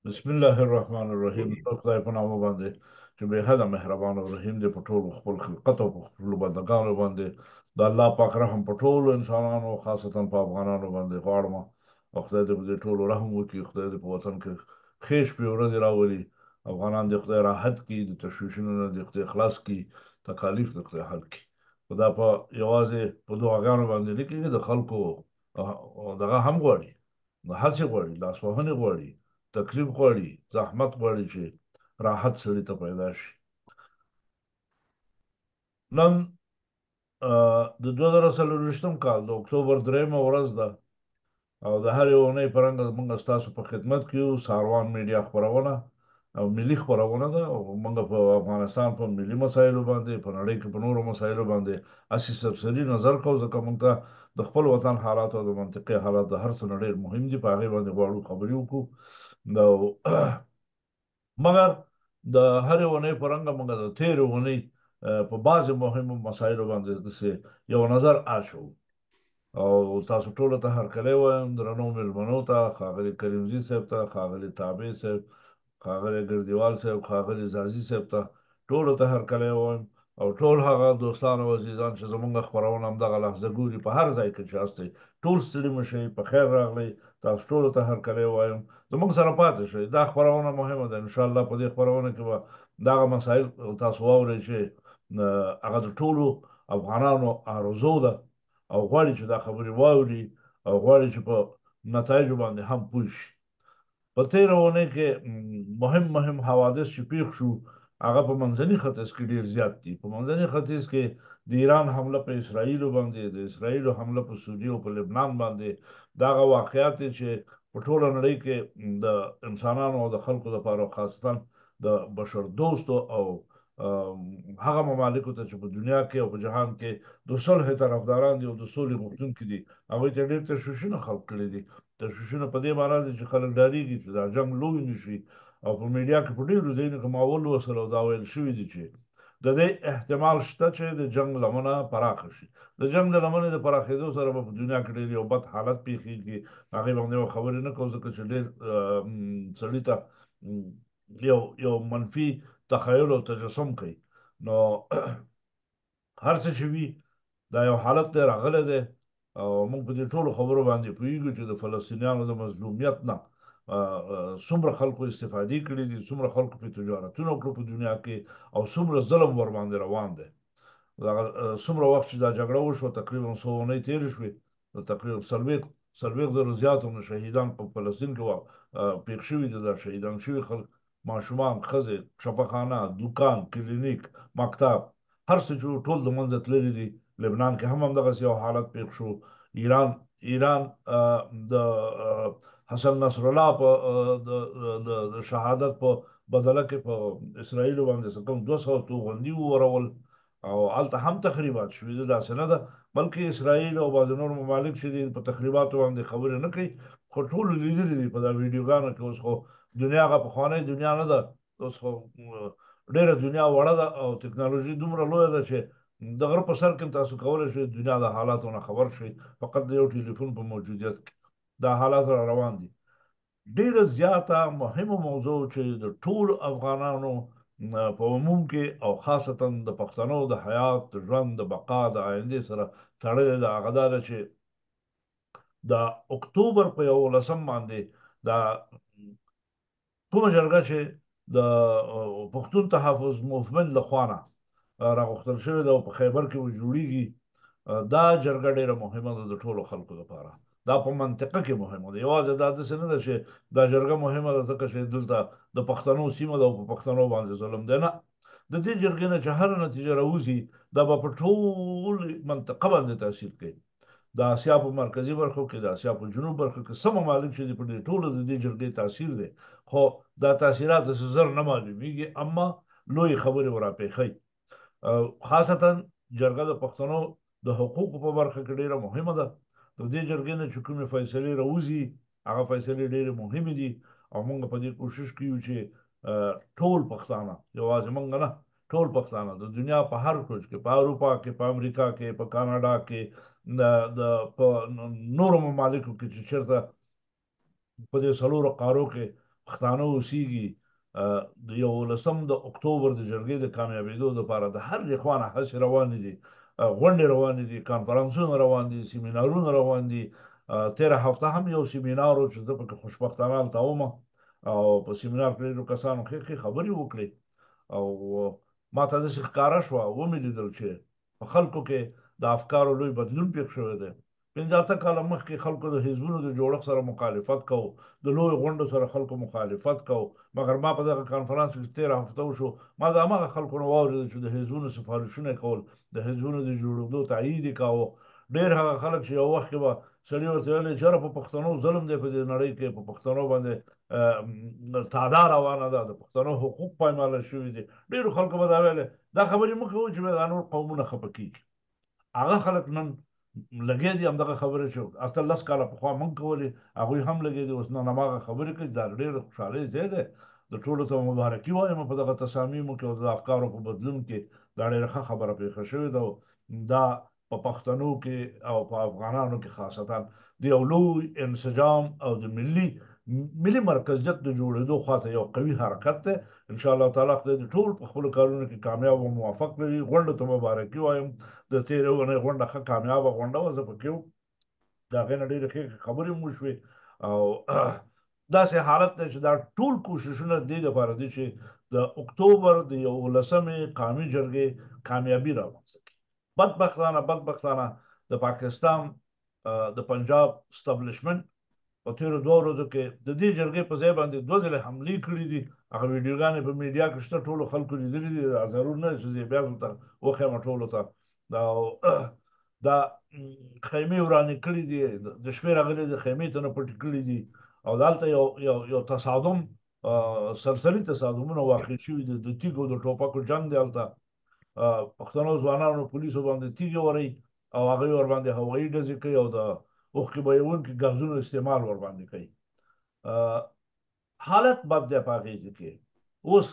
بسم الله الرحمن الرحیم. د خدای په نامه باندې چې بې حده مهربان او رحیم دی، په ټولو خپل خلقت او په خپلو بندګانو باندې د الله پاک رحم په ټولو انسانانو خاصتا په افغانانو باندې غواړم، او خدای دې په دې ټولو رحم وکړي. خدای دې په وطن کې ښې شپې ورځې راولي. افغانان دې خدای راحت کړي، د تشویشونو نه دې خدای خلاص کړي، تکالیف دې خدای حل کړي. خدا په یوازې په دعاګانو باندې نه کېږي، د خلکو دغه هم غواړي، د هڅې غواړي، لاسوهنې غواړي، تکلیف غواړي، زحمت غواړي چې راحت سړي ته پیدا شي. نن د 2024 کال د اکتوبر 3 ورځ ده، او د هرې اونۍ په رنګ موږ ستاسو په خدمت کې یو. ساروان میډیا خپرونه او ملي خپرونه ده، او موږ په افغانستان په ملي مسایلو باندې، په نړۍ کې په نورو مسایلو باندې اسې سرسري نظر کوو، ځکه موږ ته د خپل وطن حالات او د منطقې حالات د هر څه نه ډېر مهم دي. په هغې باندې غواړو خبرې وکړو. د مګر د هرې اونۍ په رنګه موږ د تېرې اونۍ په بعضې مهمو مسایلو باندې داسې یو نظر اچوو. او تاسو ټولو ته هرکلی وایم، درنو مېلمنو ته، ښاغلي کریمزي صاحب ته، ښاغلي تابع صاحب، ښاغلي ګردیوال صاحب، ښاغلي زازي صاحب ته، ټولو ته هرکلی وایم. او ټول هغه دوستان او عزیزان چې زموږ خپرونه همدغه لحظه ګوري، په هر ځای کې چې هستئ، ټول ستړي مه شئ، په خیر راغلی. تاسو ټولو ته هرکلی وایم. زموږ سره پاتې شئ، دا خپرونه مهمه ده. انشاءالله په دې خپرونه کې به دغه مسایل تاسو واورئ چې هغه د ټولو افغانانو آرزو ده، او غواړي چې دا خبرې واوري، او غواړي چې په نتایجو باندې هم پوه شي. په تېره اونۍ کې مهم حوادث چې پېښ شو، هغه په منځني ختیځ کې ډېر زیات دي. په منځني ختیځ کې د ایران حمله په اسرائیلو باندې، د اسرائیلو حمله په سوریه او په لبنان باندې، دغه واقعیات دي چې په ټوله نړۍ کې د انسانانو او د خلکو لپاره، خاصتا د بشر دوستو او هغه ممالکو ته چې په دنیا کې او په جهان کې د صلح طرفداران دي او د سولې غوښتونکي دي، هغوی ته ډېر تشویشونه خلق کړي دي. تشویشونه په دې معنا دي چې خلک ډارېږي چې دا جنګ لوی نه شي. او په میډیا کې په ډېرو ځایونو کې ما ولوستل او دا ویل شوي دي چې د دې احتمال شته چې د جنګ لمنه پراخه شي. د جنګ د لمنې د پراخېدو سره به په دنیا کې ډېر یو بد حالت پېښېږي. هغې باندې به خبرې نه کوو، ځکه چې ډېر سړي ته یو منفي تخیل او تجسم کوي. نو هر څه چې وي، دا یو حالت دی راغلی دی، او موږ په دې ټولو خبرو باندې پوهېږو چې د فلسطینیانو د مظلومیت نه څومره خلکو استفادې کړي دي، څومره خلکو پرې تجارتونه وکړو په دنیا کې، او څومره ظلم ورباندې روان دی. دغه څومره وخت چې دا جګړه وشوه، تقریبا څو اونۍ تېرې شوې، تقریبا څلوېښت زره زیات شهیدان په فلسطین کې پېښ شوي دي. دا شهیدان شوي خلک، ماشومان، ښځې، شفاخانه، دوکان، کلینیک، مکتب، هر څه چې ټول د منځه تللي دي. لبنان کې هم همدغسې یو حالت پېښ شو. ایران د حسن نصر الله په د شهادت په بدله کې په اسرائیلو باندې څه کوم 200 توغندي وورول، او هلته هم تخریبات شوي دي. داسې نه ده، بلکې اسرائیل او بعضې نور ممالک چې دي په تخریباتو باندې خبرې نه کوي، خو ټولو لیدلي دي په دا ویډیوګانو کې. اوس خو دنیا هغه پخوانۍ دنیا نه ده، اوس خو ډېره دنیا وړه ده، او تکنالوژي دومره لویه ده چې د غره په سر کې تاسو کولی شئ دنیا د حالاتو نه خبر شئ، فقط د یو ټلیفون په موجودیت کې دا حالات را روان دي. ډېره زیاته مهمه موضوع چې د ټولو افغانانو په عموم کې، او خاصتا د پښتنو د حیات، د ژوند، د بقا، د آیندې سره تړلې ده، هغه دا ده چې د اکتوبر په 11 باندې دا کومه جرګه چې د پښتون تحفظ موفمنټ لخوا نه راغوښتل شوې ده او په خیبر کې به جوړېږي، دا جرګه ډېره مهمه ده د ټولو خلکو لپاره. دا په منطقه کې مهمه ده، یوازې دا داسې نه ده چې دا جرګه مهمه ده ځکه چې دلته د پښتنو سیمه ده او په پښتنو باندې ظلم دی. نه، د دې جرګې نه چې هره نتیجه راوځي، دا به په ټول منطقه باندې تاثیر کوي. د اسیا په مرکزي برخو کې، د اسیا په جنوب برخو کې څه ممالک چې دي، په دې ټولو د دې جرګې تاثیر دی. خو دا تاثیرات داسې زر نه معلومیږي، اما لویې خبرې ورراپېښوي. خاصتا جرګه د پښتنو د حقوقو په برخه کې ډېره مهمه ده. د دې جرګې نه چې کومې فیصلې راوځي، هغه فیصلې ډېرې مهمې دي، او موږ په دې کوشش کوو چې ټول پښتانه، یوازې موږ نه، ټول پښتانه د دنیا په هر کونج کې، په اروپا کې، په امریکا کې، په کاناډا کې، په نورو ممالکو کې چې چېرته په دې څلورو قارو کې پښتانه اوسېږي د 11 د اکتوبر د جرګې د کامیابېدو لپاره د هر خوا نه هڅې روانې دي، غونډې روانې دي، کانفرانسونه روان دي، سیمینارونه روان دي. تېره هفته هم یو سیمینار و چې زه پکې خوشبختانه هلته وم، او په سیمینار کې ډېرو کسانو ښې خبرې وکړې. او ما ته داسې ښکاره شوه، ومې لیدل چې په خلکو کې د افکارو لوی بدلون پېښ شوی دی. 15 کاله مخکې خلکو د حزبونو د جوړښت سره مخالفت کوو، د لویو غونډو سره خلکو مخالفت کوو. مګر ما په دغه کانفرانس کې تېره هفته وشو، ما د هماغه خلکو نه واورېدل چې د حزبونو سفارشونه یې کول، د حزبونو د جوړېدو تایید یې کاوه. ډېر هغه خلک چې یو وخت کې به سړي ورته ویلې چې یاره په پښتنو ظلم دی په دې نړۍ کې، په پښتنو باندې تعدا روانه ده، د پښتنو حقوق پایماله شوي دي، ډېرو خلکو به دا ویلې. دا خبرې مه کوو چې دا نور قومونه خفه کېږي. هغه خلک نن لګیا دي همدغه خبرې چې 18 کاله پخوا موږ کولې، هغوی هم لګیا دي اوس نن هماغه خبرې کوي. دا ډېر خوشحالۍ ځای دی. د ټولو ته مبارکي وایم په دغه تصامیمو کې او د افکارو په بدلون کې. دا ډېره ښه خبره پېښه شوې ده. دا په پښتنو کې او په افغانانو کې خاصتا د یو لوی انسجام او د ملي مرکزیت د جوړېدو خواته یو قوي حرکت دی. ان شاء الله تعالی خدای دې ټول په خپلو کارونو کې کامیاب او موفق کړي. غونډو ته مبارکي وایم. د تېرې اونۍ غونډه ښه کامیابه غونډه وه، زه پکې وم. د هغې نه ډېرې ښې خبرې مو وشوې. او داسې حالت دی چې دا ټول کوششونه دې دپاره دي چې د اکتوبر د 11مې قومي جرګې کامیابي رامنځته کړي. بدبختانه د پاکستان د پنجاب اسټابلیشمنټ په تېرو 2 ورځو کې د دې جرګې په ځای باندې 2 ځلې حملې کړي دي. هغه ویډیوګانې په میډیا کې شته، ټولو خلکو لیدلي دي. ضرور نه چې زه بیا دلته وښیم ټولو ته. دا خیمې ورانې کړي دي، د شپې راغلي د خیمې ته نه پټې کړي دي. او دلته یو تصادم، سلسلي تصادمونه واقع شوي دي، د تیږو د ټوپکو جنګ دی هلته. پښتنو ځوانانو پولیسو باندې تیږې وروي او هغوی ورباندې هوایي ډزې کوي او د اوښکې بهوونکي ګازونو استعمال ورباندې کوي. حالت بد دی په هغې کې. اوس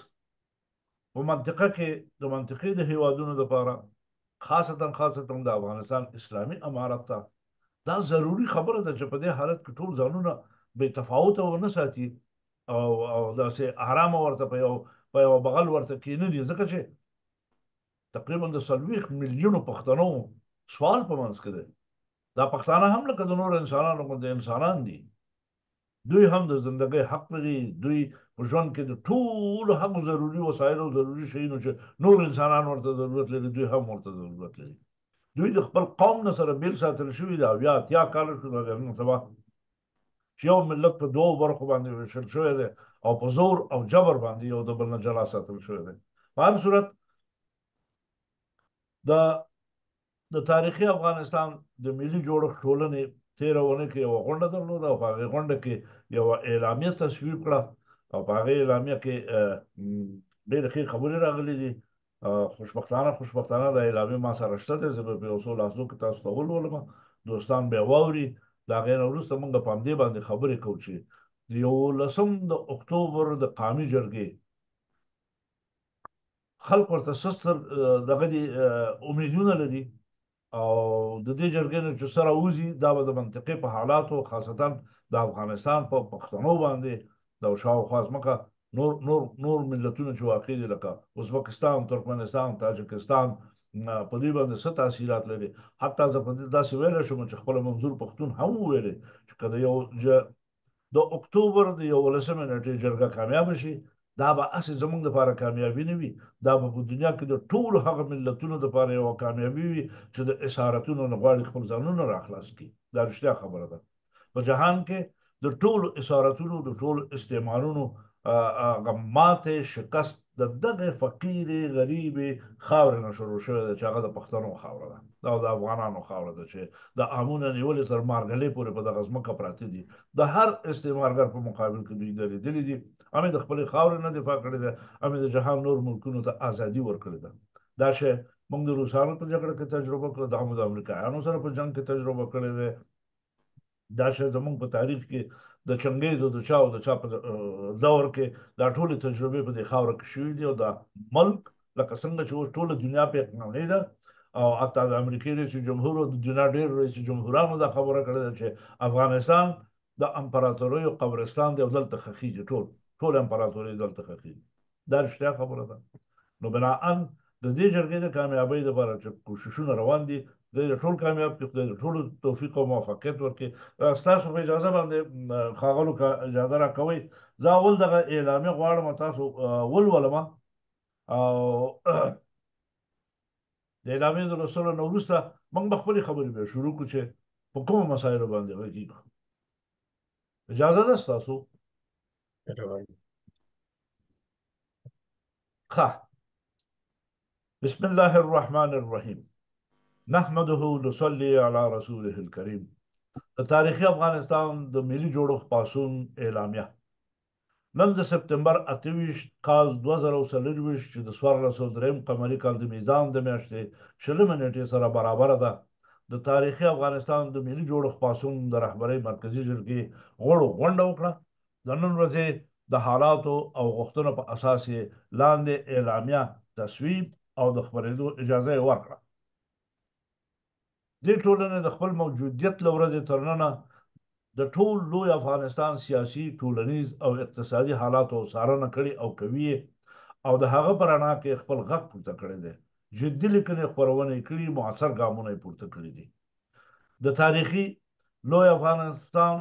په منطقه کې د منطقې د هیوادونو لپاره خاصتا د افغانستان اسلامي امارت ته دا ضروري خبره ده چې په دې حالت کې ټول ځانونه بې تفاوته ونه ساتي او داسې آرامه ورته په یو بغل ورته کېنه دي. ځکه چې تقریبا د 40 میلیونو پښتنو سوال په منځ کې دی. دا پښتانه هم لکه د نور انسانانو غوندې انسانان دي. دوی هم د زندګۍ حق لري. دوی په ژوند کې د ټولو هغو ضروري وسایلو او ضروري شیانو چې نور انسانان ورته ضرورت لري، دوی هم ورته ضرورت لري. دوی د خپل قوم نه سره بیل ساتل شوي دي. 80 کاله شو نن سبا چې یو ملت په 2 برخو باندې ویشل شوی دی او په زور او جبر باندې یو د بل نه جلا ساتل شوی دی. په هر صورت د تاریخي افغانستان د ملي جوړښت ټولنې تېره اونۍ کې یوه غونډه درلوده او په هغې غونډه کې یوه اعلامیه تصویب کړه او په هغې اعلامیه کې ډېرې ښې خبرې راغلي دي. خوشبختانه د اعلامیې ما سره شته دی. زه به په یو څو لحظو کې تاسو ته ولولم، دوستان بیا واوري. د هغې نه وروسته موږ په همدې باندې خبرې کوو چې د 11 د اکتوبر د قومي جرګې خلک ورته څه ستر دغه دي امیدونه لري. او د دې جرګې نه چې څه راوځي دا به د منطقې په حالاتو خاصتا د افغانستان په پښتنو باندې د شاوخوا ځمکه نور ملتونه چې واقع دي لکه ازبکستان، ترکمنستان، تاجکستان، په دې باندې څه تاثیرات لري. حتی زه په دې داسې ویلی شم چې خپله منظور پښتون هم وویلې چې که د اکتوبر د 11مې نېټې جرګه کامیابه شي، دا به هسې زموږ لپاره کامیابي نه وي، دا به په دنیا کې د ټولو هغه ملتونو لپاره یوه کامیابي وي چې د اسارتونو نه غواړي خپل ځانونه راخلاص کړي. دا رښتیا خبره ده. په جهان کې د ټولو اسارتونو، د ټولو استعمارونو هغه ماتې شکست د دغې فقیرې غریبې خاورې نه شروع شوې ده چې هغه د پښتنو خاوره ده او د افغانانو خاوره ده چې د امونه نیولې تر مارګلې پورې په دغه ځمکه پراته دي. د هر استعمارګر په مقابل کې دوی درېدلي دي. هم د خپلې خاورې نه دفاع کړې ده، هم د جهان نور ملکونو ته ازادي ورکړې ده. دا شی موږ د روسانو په جګړه کې تجربه کړه، دا هم د امریکایانو سره په جنګ کې تجربه کړې ده. دا شی زموږ په تاریخ کې د چنګیز او د چا په دور کې دا ټولې تجربې په دې خاوره کې شوي دي. او دا ملک لکه څنګه چې اوس ټوله دنیا پې اقناعي ده او حتی د امریکې رئیس جمهور او د دنیا ډېر رئیس جمهورانو دا خبره کړې ده چې افغانستان د امپراتوریو قبرستان دی او دلته ښخېږي ټول امپراتوري دلته ښخېږي. دا رښتیا خبره ده. نو بناءً د دې جرګې د کامیابۍ لپاره چې کوششونه روان دي، خدای دې ټول کامیاب کړي، خدای دې ټولو توفیق او موفقیت ورکړي. ستاسو په اجازه باندې ښاغلو که اجازه راکوئ، زه اول دغه اعلامیه غواړم تاسو ولولمه، او د اعلامیې د لوستلو نه وروسته موږ به خپلې خبرې بیا شروع کړو چې په کومو مسایلو باندې غږېږو. اجازه ده ستاسو؟ ښه. بسم الله الرحمن الرحیم. نحمده نصلي على رسوله الكريم. د تاریخي افغانستان د ملي جوړښت پاڅون اعلامیه. نن د سپتمبر 28 کال 2024 چې د 1403 قمري کال د میزان د میاشتې 20 نیټې سره برابره ده، د تاریخي افغانستان د ملي جوړښت پاڅون د رهبرۍ مرکزي جرګې غړو غونډه وکړه. د نن ورځې د حالاتو او غوښتنو په اساس یې لاندې اعلامیه تصویب او د خپرېدو اجازه یې ورکړه. دې ټولنې د خپل موجودیت له ورځې تر ننه د ټول لوی افغانستان سیاسي، ټولنیز او اقتصادي حالاتو څارنه کړې او کوي، او د هغه په رڼا کې خپل غږ پورته کړی دی. جدي لیکنې خپرونه یې کړي، مؤثر ګامونه یې پورته کړي دي. د تاریخي لوی افغانستان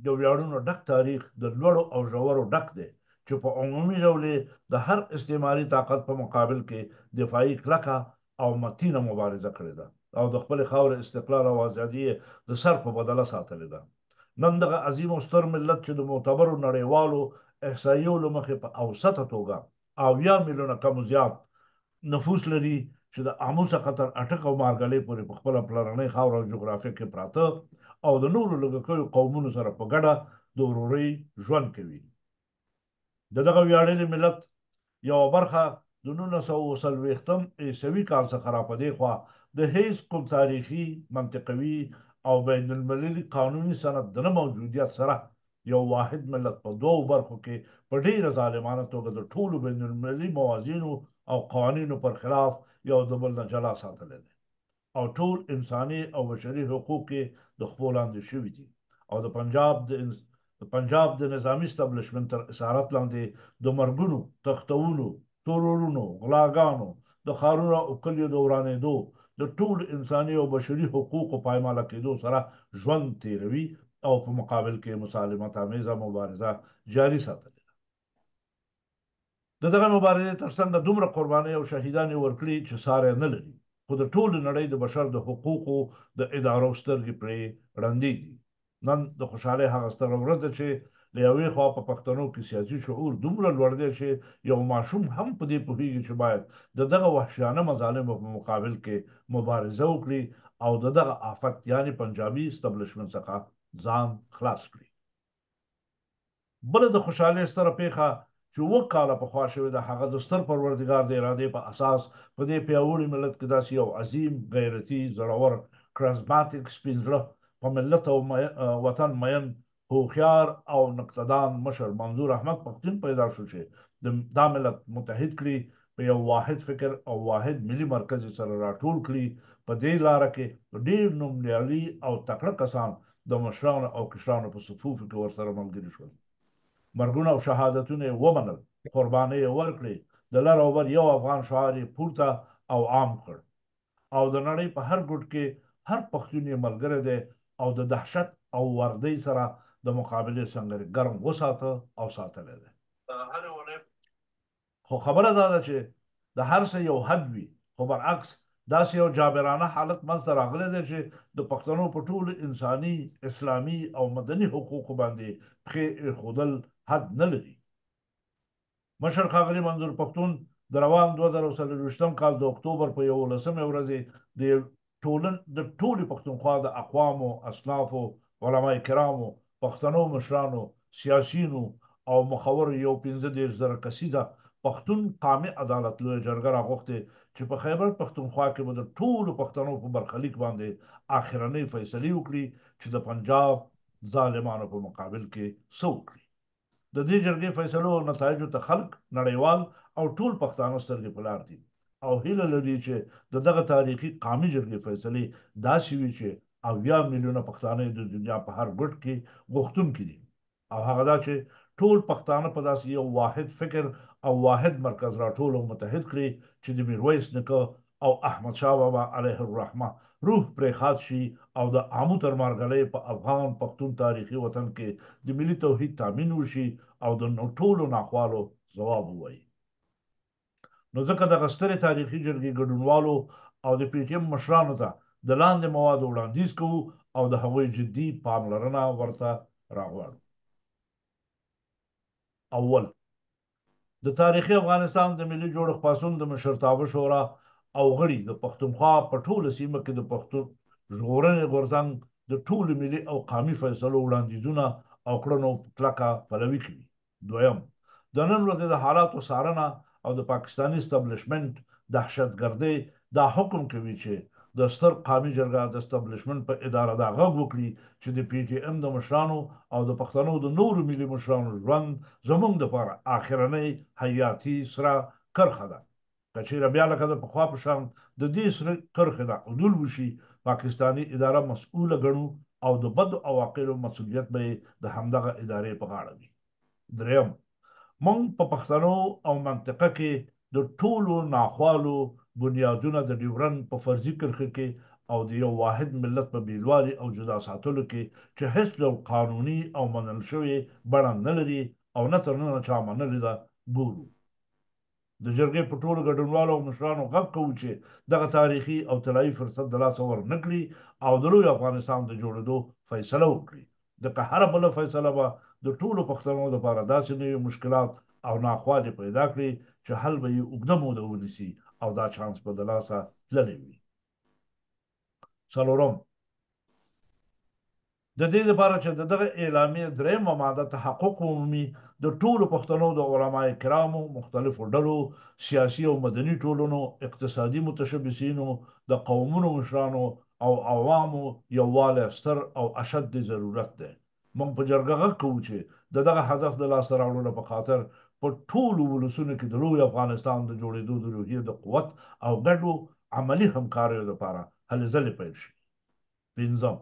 د ویاړونو ډک تاریخ د لوړو او ژورو ډک دی، چې په عمومي ډول د هر استعماري طاقت په مقابل کې دفاعي کلکه او متینه مبارزه کړې ده، او د خپلې خاورې استقلال او ازادي د سر په بدله ساتلې ده. نن دغه عظیم او ستر ملت چې د معتبرو نړیوالو احصایو له مخې په اوسطه توګه 70 میلیونه کم زیات نفوس لري، چې د آمو څخه تر اټک او مارګلۍ پورې په خپله پلرنۍ خاوره او جغرافیه کې پراته، او د نورو لږکیو قومونو سره په ګډه د ورورۍ ژوند کوي. د دغه ویاړلي ملت یوه برخه د 1940 عیسوي کال څخه را په دې خوا د هیڅ کوم تاریخي، منطقوي او بین المللي قانوني سند د نه موجودیت سره یو واحد ملت په دوو برخو کې په ډیره ظالمانه توګه د ټولو بین المللي موازینو او قوانینو پر خلاف یو د بل نه جلا ساتلی دی، او ټول انساني او بشري حقوق یې د خپو لاندې شوي دي، او د پنجاب د نظامي استبلشمنت تر اسارت لاندې د مرګونو، تښتونو، تورورونو، غلاګانو، د ښارونو او کلیو د ورانېدو، د ټولو انساني او بشري حقوقو پایماله کېدو سره ژوند تیروي، او په مقابل کې مسالمت آمیزه مبارزه جاري ساتلې ده. د دغه مبارزې ترڅنګ دومره قربانۍ او شهیدانې ورکړي چې ساری نه لري، خو د ټولې نړۍ د بشر د حقوقو د ادارو سترګې پرې ړندې دي. نن د خوشحالۍ هغه ستره ورځ ده چې له یوې خوا په پښتنو کې سیاسي شعور دومره لوړ دی چې یو ماشوم هم په دې پوهېږي چې باید د دغه وحشیانه مظالمو په مقابل کې مبارزه وکړي او د دغه آفت یعنې پنجابي استبلشمنت څخه ځان خلاص کړي. بله د خوشحالۍ ستره پیښه چې 7 کاله پخوا شوې ده، هغه د ستر پروردګار د ارادې په اساس په دې پیاوړي ملت کې داسې یو عظیم، غیرتي، زړور، کرزماتیک، سپین زړه، په ملت او وطن مین، هوښیار او نقددان مشر منظور احمد پښتون پیدا شو چې دا ملت متحد کړي، په یو واحد فکر او واحد ملي مرکز سره راټول کړي. په دې لاره کې ډېر نومیالي او تکړه کسان د مشرانو او کشرانو په صفوفو کې ورسره ملګري شول. مرګونه او شهادتونه یې ومنل، قربانۍ یې ورکړې، د لر او بر یو افغان شعار یې پورته او عام کړ، او د نړۍ په هر ګوټ کې هر پښتون یې ملګری دی، او د دهشت او وردۍ سره د مقابلې سنګر ګرم وساته او ساتلی دی. خو خبره دا ده چې د هر څه یو حد وي، خو برعکس داسې یو جابرانه حالت منځته راغلی دی چې د پښتنو په ټولو انساني، اسلامي او مدني حقوقو باندې پښې ایښودل حد نه لري. مشر ښاغلي منظور پښتون د روان 2024 کال د اکتوبر په 11مې ورځې د ټولې پښتونخوا د اقوامو، اصنافو، علما کرامو، پښتنو مشرانو، سیاسینو او مخورو یو 15,000 کسیزه پښتون قامي عدالت لویه جرګه راغوښتې چې په خیبر پښتونخوا کې به د ټولو پښتنو په برخلیک باندې آخرنۍ فیصلې وکړي چې د پنجاب ظالمانو په مقابل کې څه وکړي. د دې جرګې فیصلو او نتایجو ته خلک، نړیوال او ټول پښتانه سترګې په لار دي، او هیله لري چې د دغه تاریخي قامي جرګې فیصلې داسې وي چې اویا میلیونه پښتانه د دنیا په هر ګوټ کې غوښتونکي دي او هغه دا چې ټول پښتانه په داسې یو واحد فکر او واحد مرکز راټول او متحد کړي چې د میرویس نیکه او احمد شاه بابا علیه الرحمه روح پرې خاط شي او د عامو ترمارګلۍ په افغان پښتون تاریخي وطن کې د ملي توحید تامین وشي او د ټولو ناخوالو ځواب ووایي. نو ځکه دغه سترې تاریخي جرګې ګډونوالو او د پی ټي ایم مشرانو ته د لاندې موادو وړاندیز کوو او د هغوی جدي پاملرنه ورته راغواړو. اول، د تاریخي افغانستان د ملي جوړښت پاڅون د مشرتابه شورا او غړي د پښتونخوا په ټوله سیمه کې د پښتون ژغورنې غورځنګ د ټولو ملي او قومي فیصلو وړاندیزونه او کړنو کلکه پلوي کوي. دویم، د نن ورځې د حالاتو څارنه او د پاکستاني استابلیشمنت دهشتګردۍ دا حکم کوي چې د ستر قومي جرګه د استابلیشمنت په اداره دا غږ وکړي چې د پی ټي ایم د مشرانو او د پښتنو د نورو ملي مشرانو ژوند زموږ دپاره آخرنۍ حیاتي سره کرښه ده. که چېرې بیا لکه د پخوا په شان د دې سره کرښې نه عدول وشي، پاکستاني اداره مسؤوله ګڼو او د بدو عواقبو مسؤلیت به یې د همدغه ادارې په غاړه وي. دریم، موږ په پښتنو او منطقه کې د ټولو ناخوالو بنیادونه د ډیورنډ په فرضي کرښه کې او د یو واحد ملت په بیلوالي او جدا ساتلو کې چې هیڅ ډول قانوني او منل شوې بڼه نه لري او نه تر ننه چا منلې ده ګورو. د جرګې په ټولو ګډونوالو او مشرانو غږ کوو چې دغه تاریخي او طلایي فرصت د لاسه ورنکړي او د لوی افغانستان د جوړېدو فیصله وکړي. ځکه هره بله فیصله به د ټولو پښتنو لپاره داسې نوي مشکلات او ناخوالې پیدا کړي چې حل به یې اوږده موده ونیسي او دا چانس به د لاسه تللی وي. څلورم، د دې لپاره چې د دغه اعلامیې درېیمه ماده تحقق ومومي، د ټولو پښتنو د علما کرامو، مختلفو ډلو، سیاسي او مدني ټولنو، اقتصادي متشبثینو، د قومونو مشرانو او عوامو یووالی ستر او اشد ضرورت دی. موږ په جرګه غږ کوو چې د دغه هدف د لاسته راوړلو په خاطر په ټولو ولسونو کې د لوی افغانستان د جوړېدو د روحیې د قوت او ګډو عملي همکاریو لپاره هلې ځلې پیل شي. پنځم،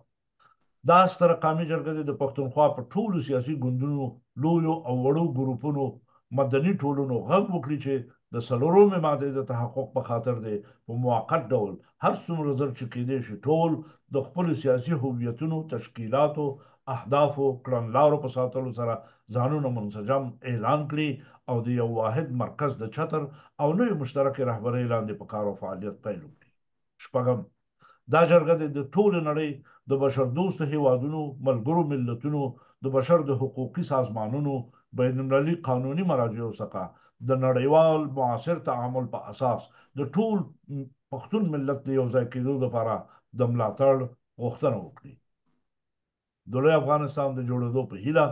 دا ستره قومي جرګه د پښتونخوا په ټولو سیاسي ګوندونو، لویو او وړو ګروپونو، مدني ټولنو غږ وکړي چې د څلورمې مادې د تحقق په خاطر دی په موقت ډول هر څومره زر چې کېدای شي ټول د خپلو سیاسي هویتونو، تشکیلاتو، اهدافو، کړنلارو په ساتلو سره ځانونه منسجم اعلان کړي او د یو واحد مرکز د چتر او نوې مشترکې رهبرۍ لاندې په کار او فعالیت پیل وکړي. شپږم، دا جرګه د ټولې نړۍ د بشردوستو هیوادونو، ملګرو ملتونو، د بشر د حقوقي سازمانونو، بین المللي قانوني مراجعو څخه د نړیوال معاصر تعامل په اساس د ټول پښتون ملت د یو ځای کېدو لپاره د ملاتړ غوښتنه وکړي. د لوی افغانستان د جوړېدو په هیله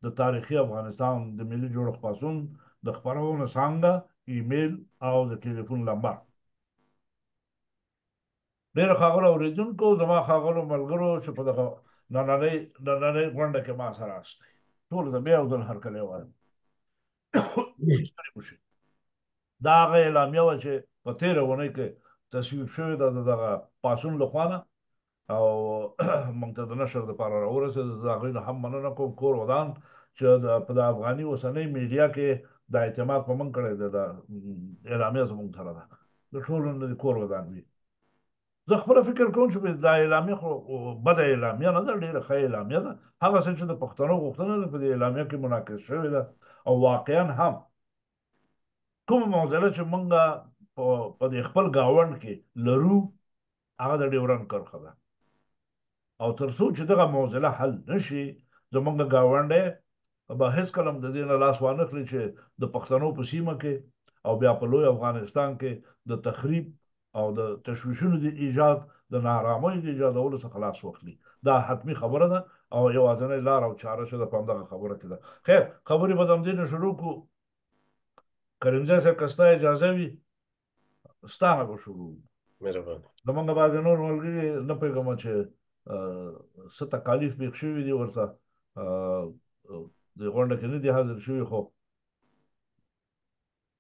د تاریخي افغانستان د ملي جوړښت پاڅون د خپرونو څانګه، ایمیل او د ټلیفون نمبر. ډېر ښاغلو اورېدونکو، زما ښاغلو ملګرو چې په دغه نننۍ غونډه کې ما سره استئ، ټولو ته بیا یو ځل هرکلی وایم. ستړي مه شئ. دا هغه اعلامیه وه چې په تېره اونۍ کې تصویب شوې ده د دغه پاڅون له خوا نه او موږ ته د نشر دپاره راورسېده. زه د هغوی نه هم مننه کوم کور ودان چې په د افغاني اوسنۍ میډیا کې دا اعتماد په موږ کړی دی. دا اعلامیه زموږ سره ده، د ټولو نه دې کور ودان وي. زه خپله فکر کوم چې دا اعلامیه خو بده اعلامیه نه ده، ډېره ښه اعلامیه ده. هغه څه چې د پښتنو غوښتنه ده په دې اعلامیه کې منعکس شوې ده او واقعا هم کومه معضله چې موږ په دې خپل ګاونډ کې لرو هغه د ډیورنډ کرښه ده او تر څو چې دغه معضله حل نشي زموږ ګاونډی به هېڅکله هم د دې نه لاس وانخلي چې د پښتنو په سیمه کې او بیا په لوی افغانستان کې د تخریب او د تشویشونو د ایجاد، د ناارامۍ د ایجادولو څخه لاس واخلي. دا حتمي خبره ده او یوازینۍ لار او چاره چې ده په همدغه خبره کې ده. خیر، خبرې به د همدې نه شروع کړو. کریمزی صاحب که ستا اجازه وي ستا نه به شروع وکړو. مهرباني. زمونږ بعضې نور ملګري نه پوهېږم چې څه تکالیف پېښ شوي دي ورته د غونډه کې نه دي حاضر شوي، خو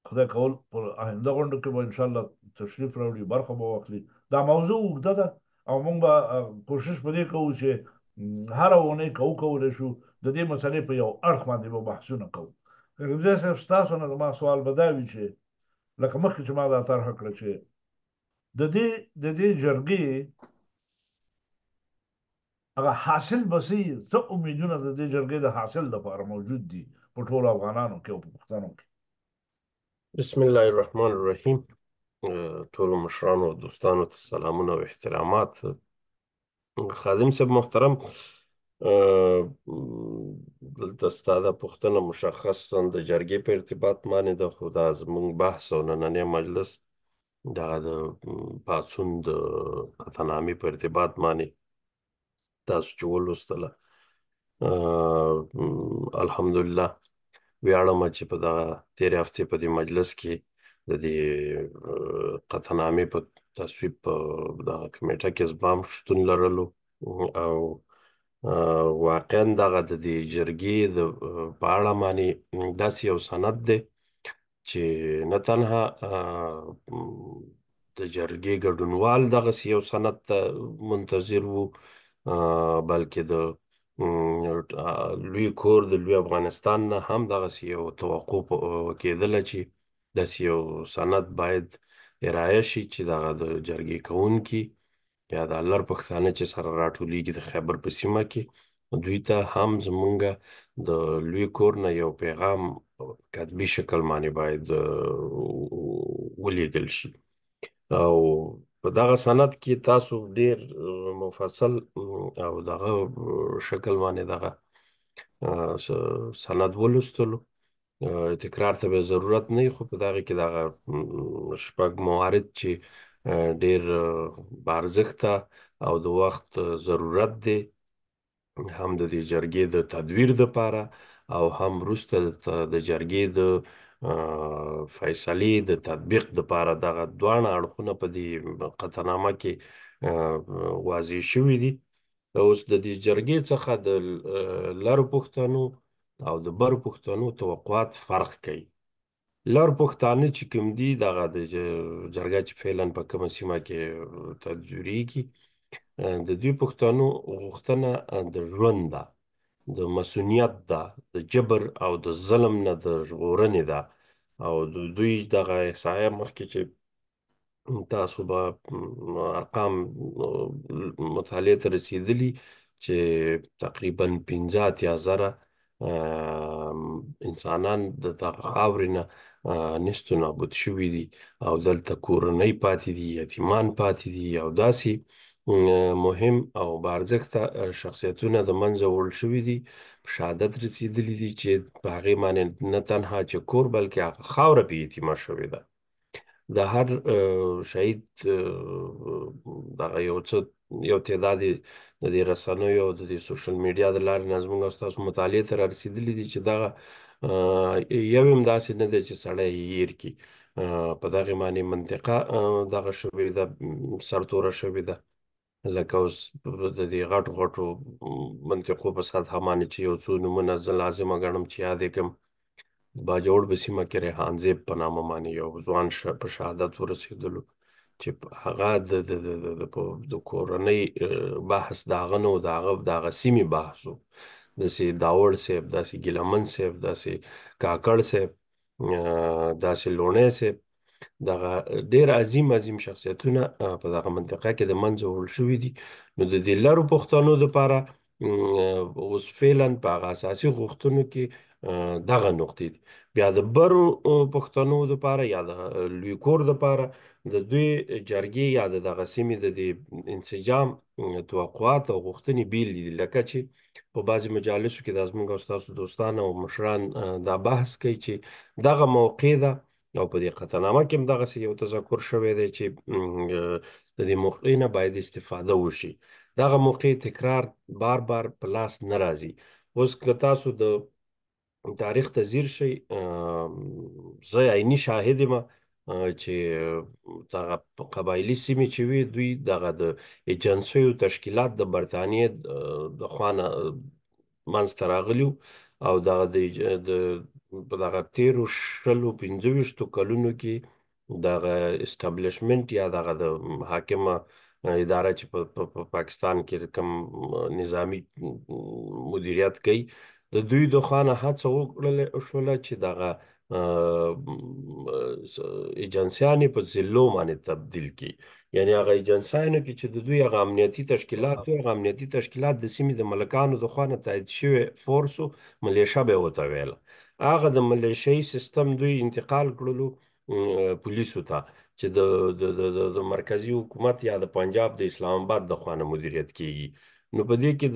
خدای کول په آینده غونډو کې به انشاءالله تشریف راوړي، برخه به واخلي. دا موضوع اوږده ده او موږ به کوشش په دې کوو چې هره اونۍ کولی شو د دې مسلې په یو اړخ باندې به بحثونه کوو. کریم صاحب ستاسو نه زما سوال به دا وي چې لکه مخکې چې ما دا طرحه کړه چې د دې جرګې هغه حاصل به څه امیدونه د دې جرګې د حاصل لپاره موجود دي په ټولو افغانانو کې او په پښتنو کې؟ بسم الله الرحمن الرحیم. ټولو مشرانو او دوستانو ته سلامونه او احترامات. خادم صاحب محترم، دلته ستا دا پوښتنه مشخصا د جرګې په ارتباط باندې ده، خو دا زموږ بحث او نننی مجلس دغه د پاڅون د قطعنامې په ارتباط باندې تاسو چې ولوستله، الحمدلله ویاړم چې په دغه تېرې هفتې په دې مجلس کې د دې قطعنامې په تصویب په دغه کمیټه کې زما شتون لرلو، او واقعا دغه د دې جرګې په اړه باندې داسې یو سند دی چې نه تنها د جرګې ګډونوال دغسې یو سند ته منتظر وو، بلکې د لوی کور د لوی افغانستان نه هم دغسې یو توقع کېدله چې داسې یو سند باید ارائه شي چې دغه د جرګې کوونکي یا د لر پښتانه چې سره راټولیږي د خیبر په سیمه کې، دوی ته هم زمونږ د لوی کور نه یو پیغام کتبي شکل باندې باید ولیږل شي. او په دغه سند کې تاسو ډیر مفصل او دغه شکل باندې دغه سند ولوستلو، تکرار ته به ضرورت نه وي، خو په دغه کې دغه شپږ موارد چې ډیر بارزښته او د وخت ضرورت دی، هم د دې جرګې د تدویر دپاره او هم وروسته د جرګې د فیصلې د تطبیق دپاره، دغه دواړه اړخونه په دې قطعنامه کې واضح شوي دي. اوس د دې جرګې څخه د لرو پښتنو او د برو پښتنو توقعات فرق کوي. لر پښتانه چې کوم دي، دغه د جرګه چې فعلا په کومه سیمه کې تدبیریږي، د دوی پښتنو غوښتنه د ژوند ده، د مسؤلیت ده، د جبر او د ظلم نه د ژغورنې ده. او د دوی دغه احصایه مخکې چې تاسو به ارقام مطالعې ته رسېدلي چې تقریبا 15 اتیا زره انسانان د دغه خاورې نه نیست و نابود شوي دي، او دلته کورنۍ پاتې دي، یتیمان پاتې دي، او داسې مهم او بارزښته شخصیتونه د منځه وړل شوي دي، په شهادت رسېدلي دي چې په هغې باندې نه تنها چې کور بلکې هغه خاوره پې یتیمه شوې ده. د هر شهید دغه یو تعداد د دې رسنیو او د دې سوشل میډیا د لارې نه زموږ او ستاسو مطالعې ته رارسېدلي دي چې دغه یو هم داسې نه دی چې سړی یې هېر کړي. په دغې باندې منطقه دغه شوې ده، سرتوره شوې ده، لکه اوس د دې غټو غټو منطقو په سطحه باندې چې یو څو نومونه زه لازمه ګڼم چې یاد یې کړم. باجوړ په سیمه کې ریحان زیب په نامه باندې یو ځوان په شهادت ورسېدلو، چې هغه د کورنۍ بحث د هغه نه و، د هغه سیمې بحث و. داسې داوړ صاحب، داسې ګیلمن صاحب، داسې کاکړ صاحب، داسې لوڼی صاحب، دغه ډیر عظیم شخصیتونه په دغه منطقه کې د منځه وړل شوي دي. نو د دې لرو پښتنو دپاره اوس فعلا په هغه اساسي غوښتنو کې دغه نقطې دي. بیا د برو پښتنو دپاره یا د لوی کور دپاره د دوی جرګې یا د دغه سیمې د دې انسجام توقعات او غوښتنې بیل دي، لکه چې په بعضې مجالسو کې دا زموږ او ستاسو دوستان او مشران دا بحث کوي چې دغه موقع ده، او په دې قطعنامه کې هم دغسې یو تذکر شوی دی چې د دې موقع نه باید استفاده وشي. دغه موقع تکرار بار بار په لاس نه راځي. اوس که تاسو د تاریخ ته ځیر شئ، زه عیني شاهد یم چې دغه قبایلي سیمې چې وي، دوی دغه د ایجنسیو تشکیلات د برطانیې د خوا نه منځته راغلي او په دغه تېرو 15 کلونو کې دغه اسټابلیشمنټ یا دغه د حاکمه اداره چې په پاکستان کې کوم نظامی مدیریت کوي، د دوی د خوا نه هڅه شوله چې دغه ایجنسیانې په ضلعو باندې تبدیل کړي. یعنې هغه ایجنسیانو کې چې د دوی هغه امنیتي تشکیلات وو، هغه امنیتي تشکیلات د سیمې د ملکانو د خوا نه تایید شوی فورس و، ملیشه به یې ورته ویله. هغه د ملیشهي سیستم دوی انتقال کړلو پولیسو ته، چې د مرکزی حکومت یا د پنجاب د اسلام آباد د خوا نه مدیریت کیږي. نو په دې کې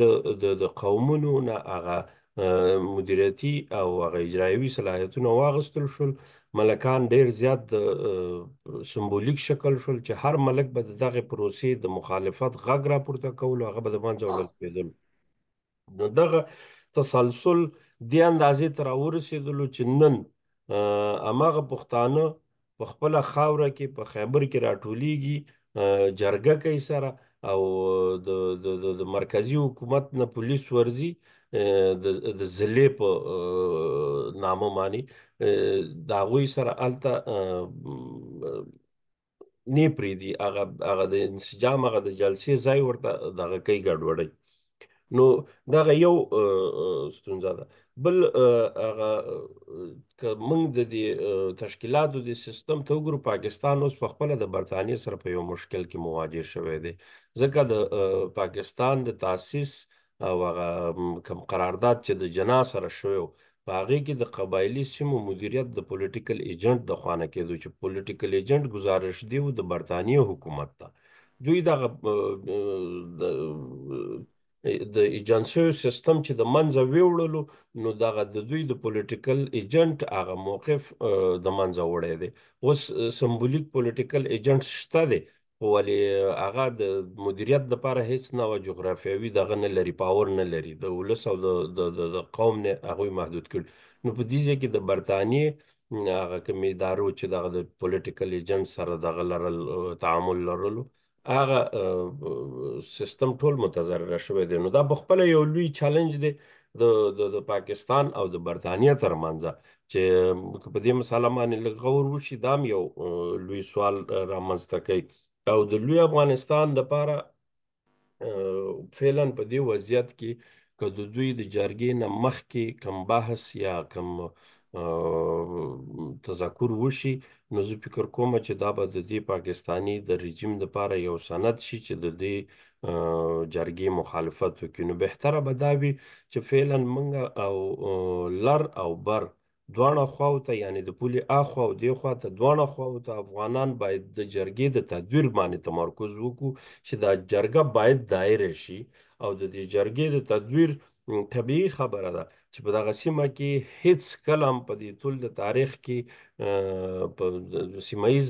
د قومونو نه هغه مدیریتي او هغه اجرایوي صلاحیتونه واغستل شول. ملکان ډیر زیات د سمبولیک شکل شول، چې هر ملک به د دغه پروسې د مخالفت غږ راپورته کولو، هغه به د منځه وړل کېدل. نو دغه تسلسل دې اندازې ته راورسېدلو چې نن هماغه پښتانه په خپله خاوره کې په خیبر کې راټولیږي، جرګه کوي سره، او د مرکزی حکومت نه پولیس ورځي د ضلع په نامه باندې د هغوی سره هلته نه پرېږدي، هغه د انسجام، هغه د جلسې ځای ورته دغه کوي، ګډوډوي. نو دغه یو ستونزه ده. بل هغه که موږ د دې تشکیلاتو د سیستم ته وګورو، پاکستان اوس په خپله د برطانیې سره په یو مشکل کې مواجه شوی دی، ځکه د پاکستان د تاسیس او هغه کوم قرارداد چې د جنا سره شوی و، په هغې کې د قبایلي سیمو مدیریت د پولیټیکل ایجنټ د خوا نه کېدو، چې پولیټیکل ایجنټ ګزارش دی و د برطانیې حکومت ته. دوی دغه د ایجنسیو سیستم چې د منځه ویوړلو، نو دغه د دوی د پولیټیکل ایجنټ هغه موقف د منځه وړی دی. اوس سمبولیک پولیټیکل ایجنټ شته دی، خو ولې هغه د مدیریت دپاره هیڅ نوع جغرافیوي دغه نه لري، پاور نه لري، د ولس او د قوم نه هغوی محدود کړي. نو په دې ځای کې د برطانیې هغه کوم ادارو چې دغه د پولیټیکل ایجنټ سره دغه لرل، تعامل لرلو، هغه سیستم ټول متضرره شوی دی. نو دا په خپله یو لوی چالنج دی د پاکستان او د برطانیې ترمنځ، چې په دې مسله باندې لږ غور وشي، دا هم یو لوی سوال رامنځته کوي. او د لوی افغانستان دپاره فعلا په دې وضعیت کې که د دوی د جرګې نه مخکې کم بحث یا کم تذکر وشي، نو زه فکر کوم چې دا به د دې پاکستاني د رژیم دپاره یو سند شي چې د دې جرګې مخالفت وکړي. نو بهتره به دا وي چې فعلا موږ او لر او بر دواړه خواو ته، یعنې د پولې اخوا او دې خوا ته، دواړه خواو ته افغانان باید د جرګې د تدویر باندې تمرکز وکړو، چې دا جرګه باید دایره شي. او د دې جرګې د تدویر طبیعي خبره ده چې په دغه سیمه کې هیڅ کله هم په دې ټول د تاریخ کې په سیمه ییز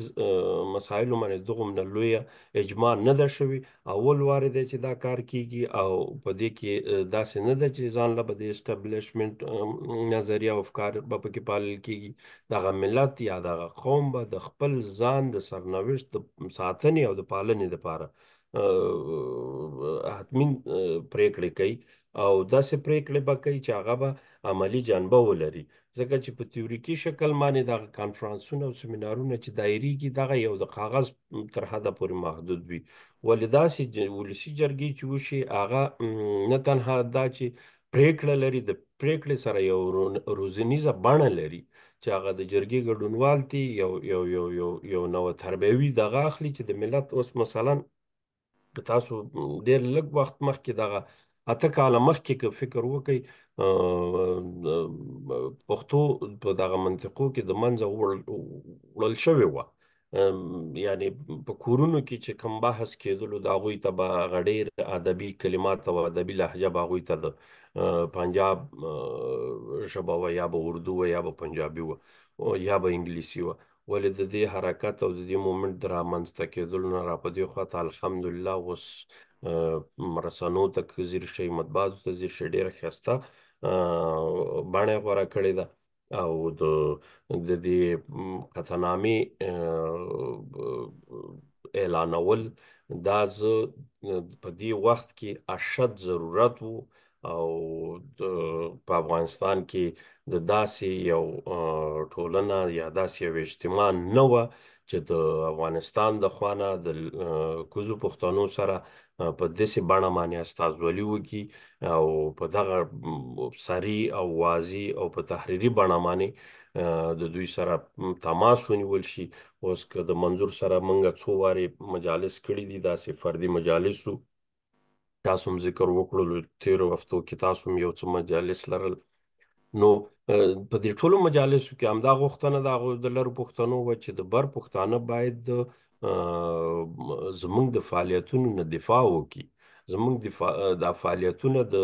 مسایلو باندې دومره لویه اجماع نه ده شوې. اول وار دی چې دا کار کیږي، او په دې کې داسې نه ده چې ځان له به د اسټابلیشمنټ نظریه او افکار به پکې پالل کیږي. دغه ملت یا دغه قوم به د خپل ځان د سرنوشت د ساتنې او د پالنې دپاره حتمي پریکړې کوي، او داسې پریکړې به کوي چې هغه به عملی جنبه ولري. ځکه چې په تیوریکي شکل باندې دغه کانفرانسونه او سیمینارونه چې دایریږي، دغه یو د کاغذ تر حده پورې محدود وي. ولې داسې ولسي جرګې چې وشي، هغه نه تنها دا چې پریکړه لري، د پریکړې سره یو روزنیزه بڼه لري، چې هغه د جرګې ګډونوال دي یو نوع تربیوي دغه اخلي، چې د ملت اوس مثلا که تاسو ډېر لږ وخت مخکې دغه 8 کاله مخکې که فکر وکړئ، پښتو په دغه منطقو کې د منځه وړل شوې وه. یعنې په کورونو کې چې کوم بحث کېدلو، د هغوی ته به هغه ډېر ادبي کلمات او ادبي لهجه به هغوی ته د پنجاب ژبه وه، یا به اردو وه، یا به پنجابي وه، یا به انګلیسي وه. ولې د دې حرکت او د دې مومنټ د رامنځته کېدلو نه را په دې خوا ته الحمدلله اوس رسنو ته که ځیر شئ، مطبوعاتو ته ځیر شئ، ډېره ښایسته بڼه یې غوره کړې ده. او د دې قطعنامې اعلانول، دا زه په دې وخت کې اشد ضرورت و، او په افغانستان کې د داسې یو ټولنه یا داسې یو اجتماع نه وه چې د افغانستان د خوانه د کوزو پښتنو سره په داسې بڼه باندې استازولي وکړي او په دغه سری او واضح او په تحریري بڼه باندې د دوی سره تماس ونیول شي. اوس که د منظور سره منګه څو وارې مجالس کړي دي، داسې فردي مجالسو، تاسو هم ذکر وکړلو تیرو هفتو کې تاسو هم یو څه مجالس لرل. نو په دې ټولو مجالسو کې همدا غوښتنه د هغو د لرو پښتنو وه چې د بر پښتانه باید زموږ د فعالیتونو نه دفاع وکړي، زموږ د فعالیتونه د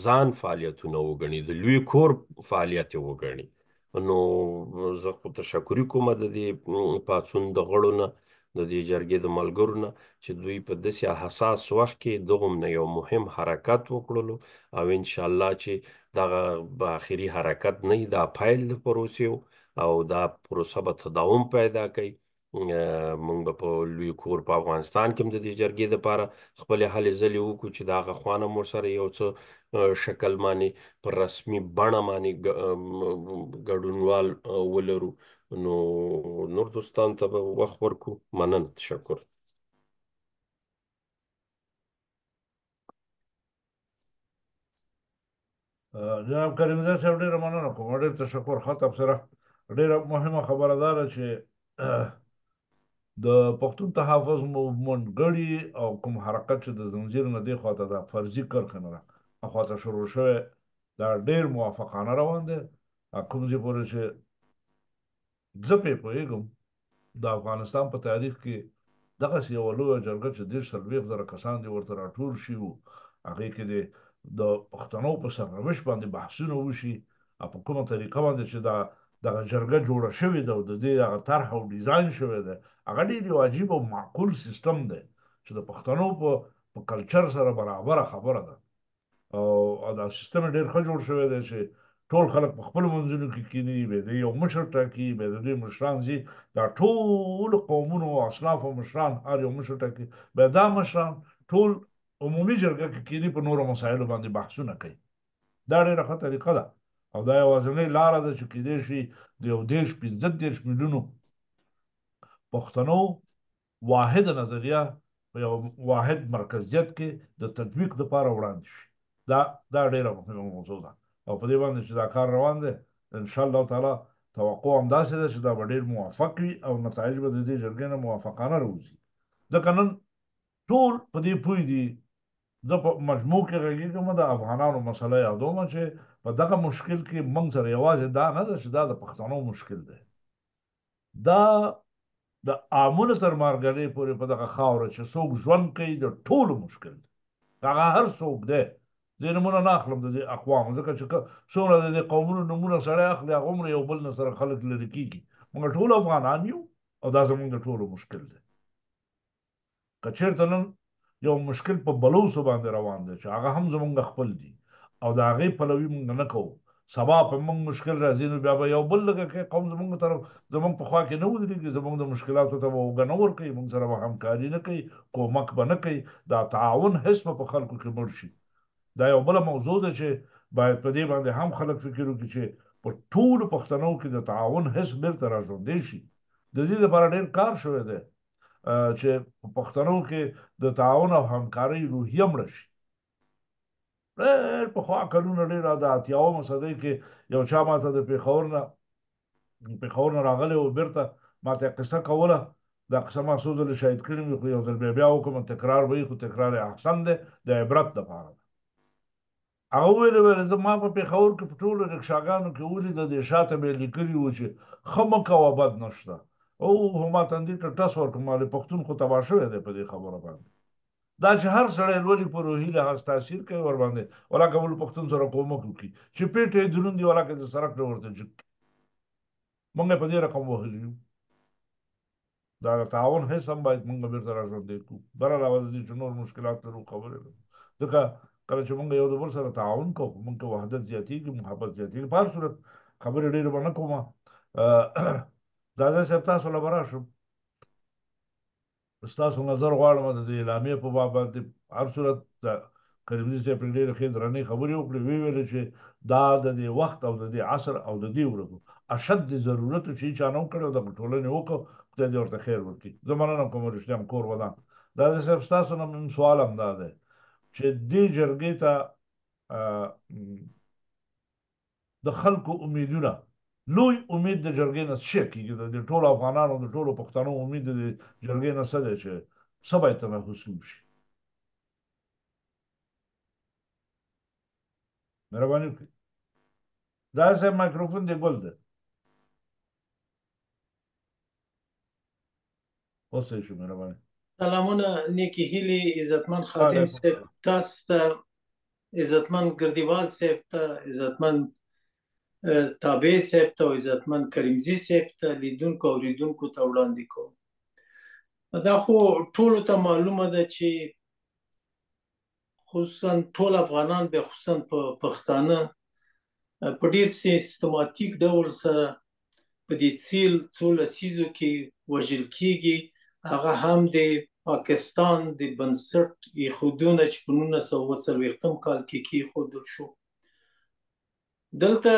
ځان فعالیتونه وګڼي، د لوی کور فعالیت یې وګڼي. نو زه خو تشکري کوم د دې پاڅون د غړو نه، د دې جرګې د ملګرو نه، چې دوی په داسې حساس وخت کې دغه نه یو مهم حرکت وکړلو. او انشاءالله چې دغه به آخري حرکت نه وي، دا پیل د پروسې او دا پروسه به تداوم پیدا کوي. موږ به په لوی کور په افغانستان کې هم د دې جرګې دپاره خپلې هلې ځلې وکړو چې د هغه خوا نه مو سره یو څه شکل باندې په رسمي بڼه باندې ګډونوال ولرو. نو نور دوستانو ته به وخت ورکړو. مننه، تشکر. جناب کریمزی صاحب ډېره مننه کوم، ډېر تشکر. ښه تبصره، ډېره مهمه خبره دا ده چې د پښتون تحفظ موومنټ غړي او کوم حرکت چې د زنځیر نه دی خواته د فرضي کرښه نه خواته شروع شوی، دا ډېر موافقانه روان دی. کوم ځای پورې چې زه پرې پوهېږم، د افغانستان په تاریخ کې دغسې یوه لویه جرګه چې 30-40 زره کسان دې ورته راټول شي وو، هغې کې د پښتنو په سرنوشت باندې بحثونه وشي، او په کومه طریقه باندې چې دغه جرګه جوړه شوې ده او د دې هغه طرح او ډیزاین شوی دی، هغه ډېر یو عجیب او معقول سیستم دی چې د پښتنو په کلچر سره برابره خبره ده. او دا سیستم ډېر ښه جوړ شوی دی چې ټول خلک په خپلو منځونو کې کینی، بیا د یو مشر ټاکي، بیا د دوی مشران ځي، دا ټولو قومونو او اصنافو مشران هر یو مشر ټاکي، بیا دا مشران ټول عمومي جرګه کې کینی، په نورو مسایلو باندې بحثونه کوي. دا ډېره ښه طریقه ده او دا یوازینۍ لاره ده چې کیدای شي د 30-35 میلیونو پښتنو واحد نظریه په یو واحد مرکزیت کې د تطبیق لپاره وړاندې شي. دا ډېره مهمه موضوع ده او په دې باندې چې دا کار روان دی، ان شاء الله تعالی توقع همداسې ده چې دا به ډېر موفق وي او نتایج به د دې جرګې نه موافقانه راوځي. ځکه نن ټول په دې پوه دي، زه په مجموع کې غږېږم، د افغانانو مسله یادوم چې په دغه مشکل کې موږ سره یوازې دا نه ده چې دا د پښتنو مشکل دی، دا د عامونو تر مارګلۍ پورې په دغه خاوره چې څوک ژوند کوي د ټولو مشکل دی. هغه هر څوک دی، زه نومونه نه اخلم د دې اقوامو، ځکه چې څومره د دې قومونو نومونه سړی اخلي، هغومره یو بل نه سره خلک لرې کېږي. موږ ټول افغانان یو او دا زموږ د ټولو مشکل دی. که چېرته نن یو مشکل په بلوڅو باندې روان دی چې هغه هم زموږ خپل دي او د هغې پلوي موږ نه کوو، سبا په موږ مشکل راځي، نو بیا به یو بل لکه کې قوم زموږ طرف زموږ په خوا کې نه ودرېږي، زموږ د مشکلاتو ته به اوږه نه ورکوي، موږ سره به همکاري نه کوي، کومک به نه کوي، دا تعاون حس به په خلکو کې مړ شي. دا یو بله موضوع ده چې باید په دې باندې هم خلک فکر وکړي چې په ټولو پښتنو کې د تعاون حس بېرته راژوندی شي. د دې لپاره ډېر کار شوی دی چې په پښتنو کې د تعاون او همکارۍ روحیه مړه شي. ډېر پخوا کلونه، ډېر د 80مه صدۍ کې یو چا ماته د پېښور نه راغلی و، بېرته ماته یې قصه کوله. دا قصه ما څو ځلې شاهد کړې وي، خو یو ځل بیا وکړم، تکرار به وي، خو تکرار یې احسن دی، د عبرت دپاره ده. هغه ویلې زه ما په پېښور کې په ټولو رکشاګانو کې ولیده، د شاته به یې لیکلي وو چې ښه مه کوه بد نشته. او ما تندي ته ټس ورکړم، مالې پښتون خو تباه شوی دی په دې خبره باندې. دا چې هر سړی لولي په روحي لحاظ تاثیر کوي ورباندې، ولاکه بل پښتون سره کومک وکړي چې پیټ یې دروند دي، ولاکه د سړک نه ورته جګ کړي. موږ یې په دې رقم وهلي یو. دا تعاون هېڅ هم باید موږ بېرته راژوندی کړو، بر علاوه د دې چې نور مشکلات لرو، خبرې لرو. ځکه کله چې موږ یو د بل سره تعاون کوو، موږ کې وحدت زیاتېږي، محبت زیاتېږي. په هر صورت خبرې ډېرې به نه کومه. دادا صاحب، تاسو له به راشم، ستاسو نظر غواړم د دې اعلامیې په باب باندې. هر صورت کریمزي صاحب پرې ډېرې ښې درنې خبرې وکړې، ویې ویلې چې دا د دې وخت او د دې عصر او د دې ورځو اشد ضرورت چې چا نه وکړی او د ټولنې وکړو، خدای دې ورته خیر وکړي. زه مننه کوم رښتیا هم کور ودان. داسې صاحب ستاسو نه سوال هم دا دی چې دې جرګې ته د خلکو امیدونه، لوی امید د جرګې نه څه کېږي؟ د ټولو افغانانو د ټولو پښتنو امید د جرګې نه څه دی چې څه باید ته حصول شي؟ مهرباني وکړئ. دا صاحب مایکروفون دی ګل دی. اوس یې شو. مهرباني. سلامونه، نیکی هیلې، عزتمن خادم صاحب تاسو ته، عزتمن ګردیوال صاحب ته، عزتمن تابع صاحب ته او عزتمن کریمزي صاحب ته، لیدونکو او اوریدونکو ته وړاندې کوم. دا خو ټولو ته معلومه ده چې خصوصا ټول افغانان، بیا خصوصا په پښتانه په ډیر سیستماتیک ډول سره په دې څو لسیزو کې وژل کېږي. هغه هم د پاکستان د بنسټ ایښودنه چې په 1940 کال کې کېښودل شو. دلته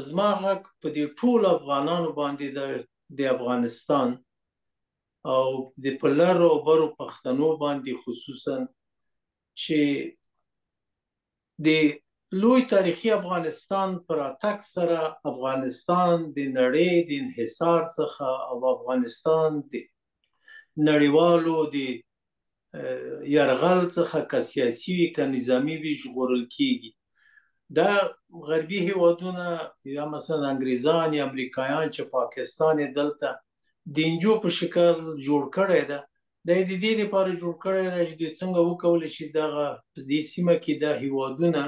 زما غږ په دې ټولو افغانانو باندې د افغانستان او د په لرو او برو پښتنو باندې خصوصا چې د لوی تاریخي افغانستان پر اتک سره افغانستان د نړۍ د انحصار څخه او افغانستان د نړیوالو د یرغل څخه که سیاسي وي که نظامي وي ژغورل کېږي. دا غربي هیوادونه یا مثلا انګریزان یا امریکایان چې پاکستان یې دلته د انجو په شکل جوړ کړی ده، دا یې د دې لپاره جوړ کړی ده چې دوی څنګه وکولی شي دغه په دې سیمه کې دا هیوادونه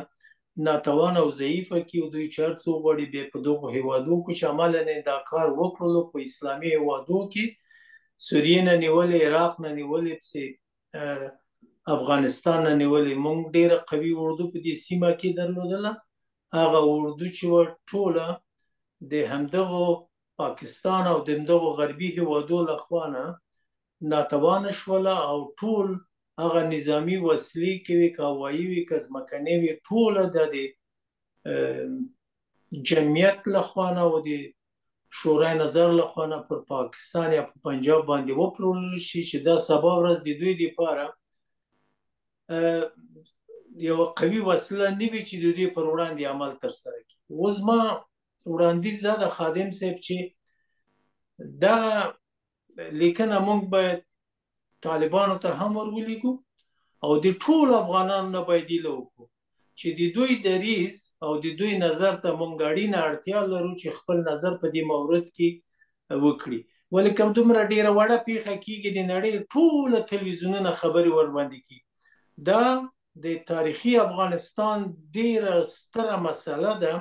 ناتوانه او ضعیفه کړي او دوی چې هر څه وغواړي بیا په دغو هیوادو کې چې عملاً یې دا کار وکړلو په اسلامي هیوادو کې، سوریې نه نیولې، عراق نه نیولې، پسې افغانستان نه نیولې. موږ ډېره قوي اردو په دې سیمه کې درلودله. هغه اردو چې وه ټوله د همدغو پاکستان او د همدغو غربي هیوادو لخوا نه ناتوانه شوله او ټول هغه نظامي وسلې کې وي، که هوایي وي که ځمکنۍ وي، ټوله د جمعیت لخوا نه او د شورای نظر لخوا نه پر پاکستان یا په پنجاب باندې وپلورل شي چې دا سبا ورځ د دوی لپاره یو قوي وسله نه وي چې د دوی پر وړاندې عمل ترسره کړي. اوس ما وړاندیز دا د خادم صاحب چې دا لیکنه موږ باید طالبانو ته هم ورولېږو او د ټولو افغانانو نه باید هیله وکړو چې د دوی دریځ او د دوی نظر ته موږ اړینه اړتیا لرو چې خپل نظر په دې مورد کې وکړي. ولې کوم دومره ډېره وړه پیښه کېږي، د نړۍ ټوله تلویزیونونه خبرې ورباندې کوي. دا د تاریخي افغانستان ډېره ستره مسله ده.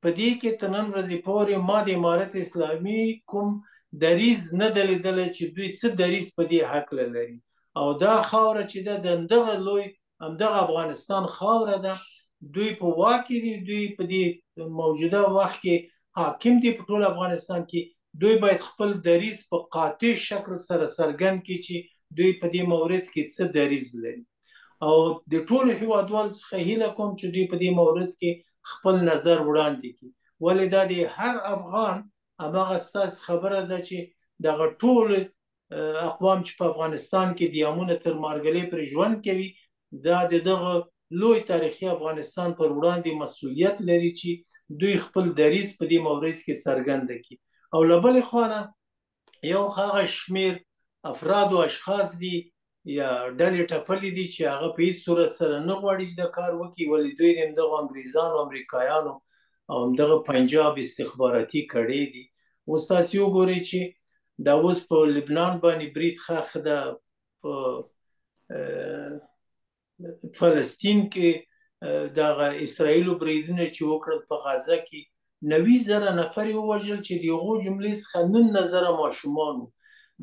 په دې کې تر نن ورځې پورې ما د امارت اسلامي کوم دریځ نه دی لیدلی چې دوی څه دریځ په دې هکله لري. او دا خاوره چې ده د همدغه لوی همدغه افغانستان خاوره ده، دوی په واک کې دي، دوی په دې موجوده وخت کې حاکم دي په ټول افغانستان کې. دوی باید خپل دریځ په قاطع شکل سره څرګند کړي چې دوی په دې مورد کې څه دریځ لري. او د ټولو هیوادوالو څخه هیله کوم چې دوی په دې مورد کې خپل نظر وړاندې کړي. ولې دا د هر افغان هماغه ستاسې خبره ده چې دغه ټول اقوام چې په افغانستان کې د یامونه تر مارګلې پرې ژوند کوي، دا د دغه لوی تاریخي افغانستان پر وړاندې مسؤلیت لري چې دوی خپل دریځ په دې مورد کې څرګنده کړي. او له بلې خوا نه یو هغه شمېر افراد او اشخاص دي یا ډلې ټپلې دي چې هغه په هېڅ صورت سره نه غواړي چې دا کار وکړي. ولې دوی د همدغو انګریزانو، امریکایانو او همدغه پنجاب استخباراتي کړۍ دي. اوس تاسې وګورئ چې دا اوس په لبنان باندې برید ښخ ده، په فلسطین کې دغه اسرائیلو بریدونه چې وکړل، په غزه کې 90,000 نفر یې ووژل چې د هغو جملې څخه 19,000 ماشومان وو.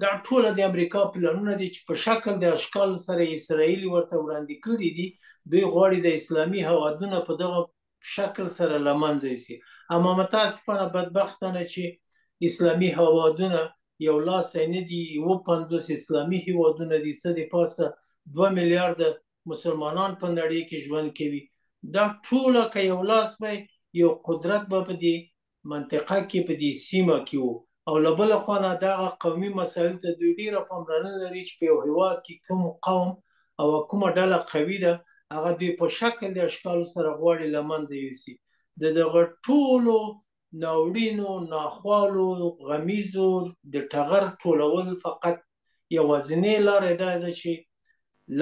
دا ټوله د امریکا پلانونه دي چې په شکل د اشکالو سره اسرائیل ورته وړاندې کړي دي. دوی غواړي د اسلامي هیوادونه په دغه شکل سره له منځه یوسي. اما متاسفانه بدبختانه چې اسلامي هیوادونه یو لاسی نه دي، 50 اسلامي هیوادونه دي، څه د پاسه 2 میلیارده مسلمانان په نړۍ کې ژوند کوي دا ټوله که یو لاس به یو قدرت به په دې منطقه کې په دې سیمه کې وو او له بله خوا نه دغه قومي مسایلو ته دوی ډېره پاملرنه لري چې په یو هېواد کې کوم قوم او کومه ډله قوي ده هغه دوی په شکل د اشکالو سره غواړي له منځه یوسي د دغه ټولو ناورینو ناخوالو غمیزو د ټغر ټولول فقط یوازینۍ لاره دا ده چې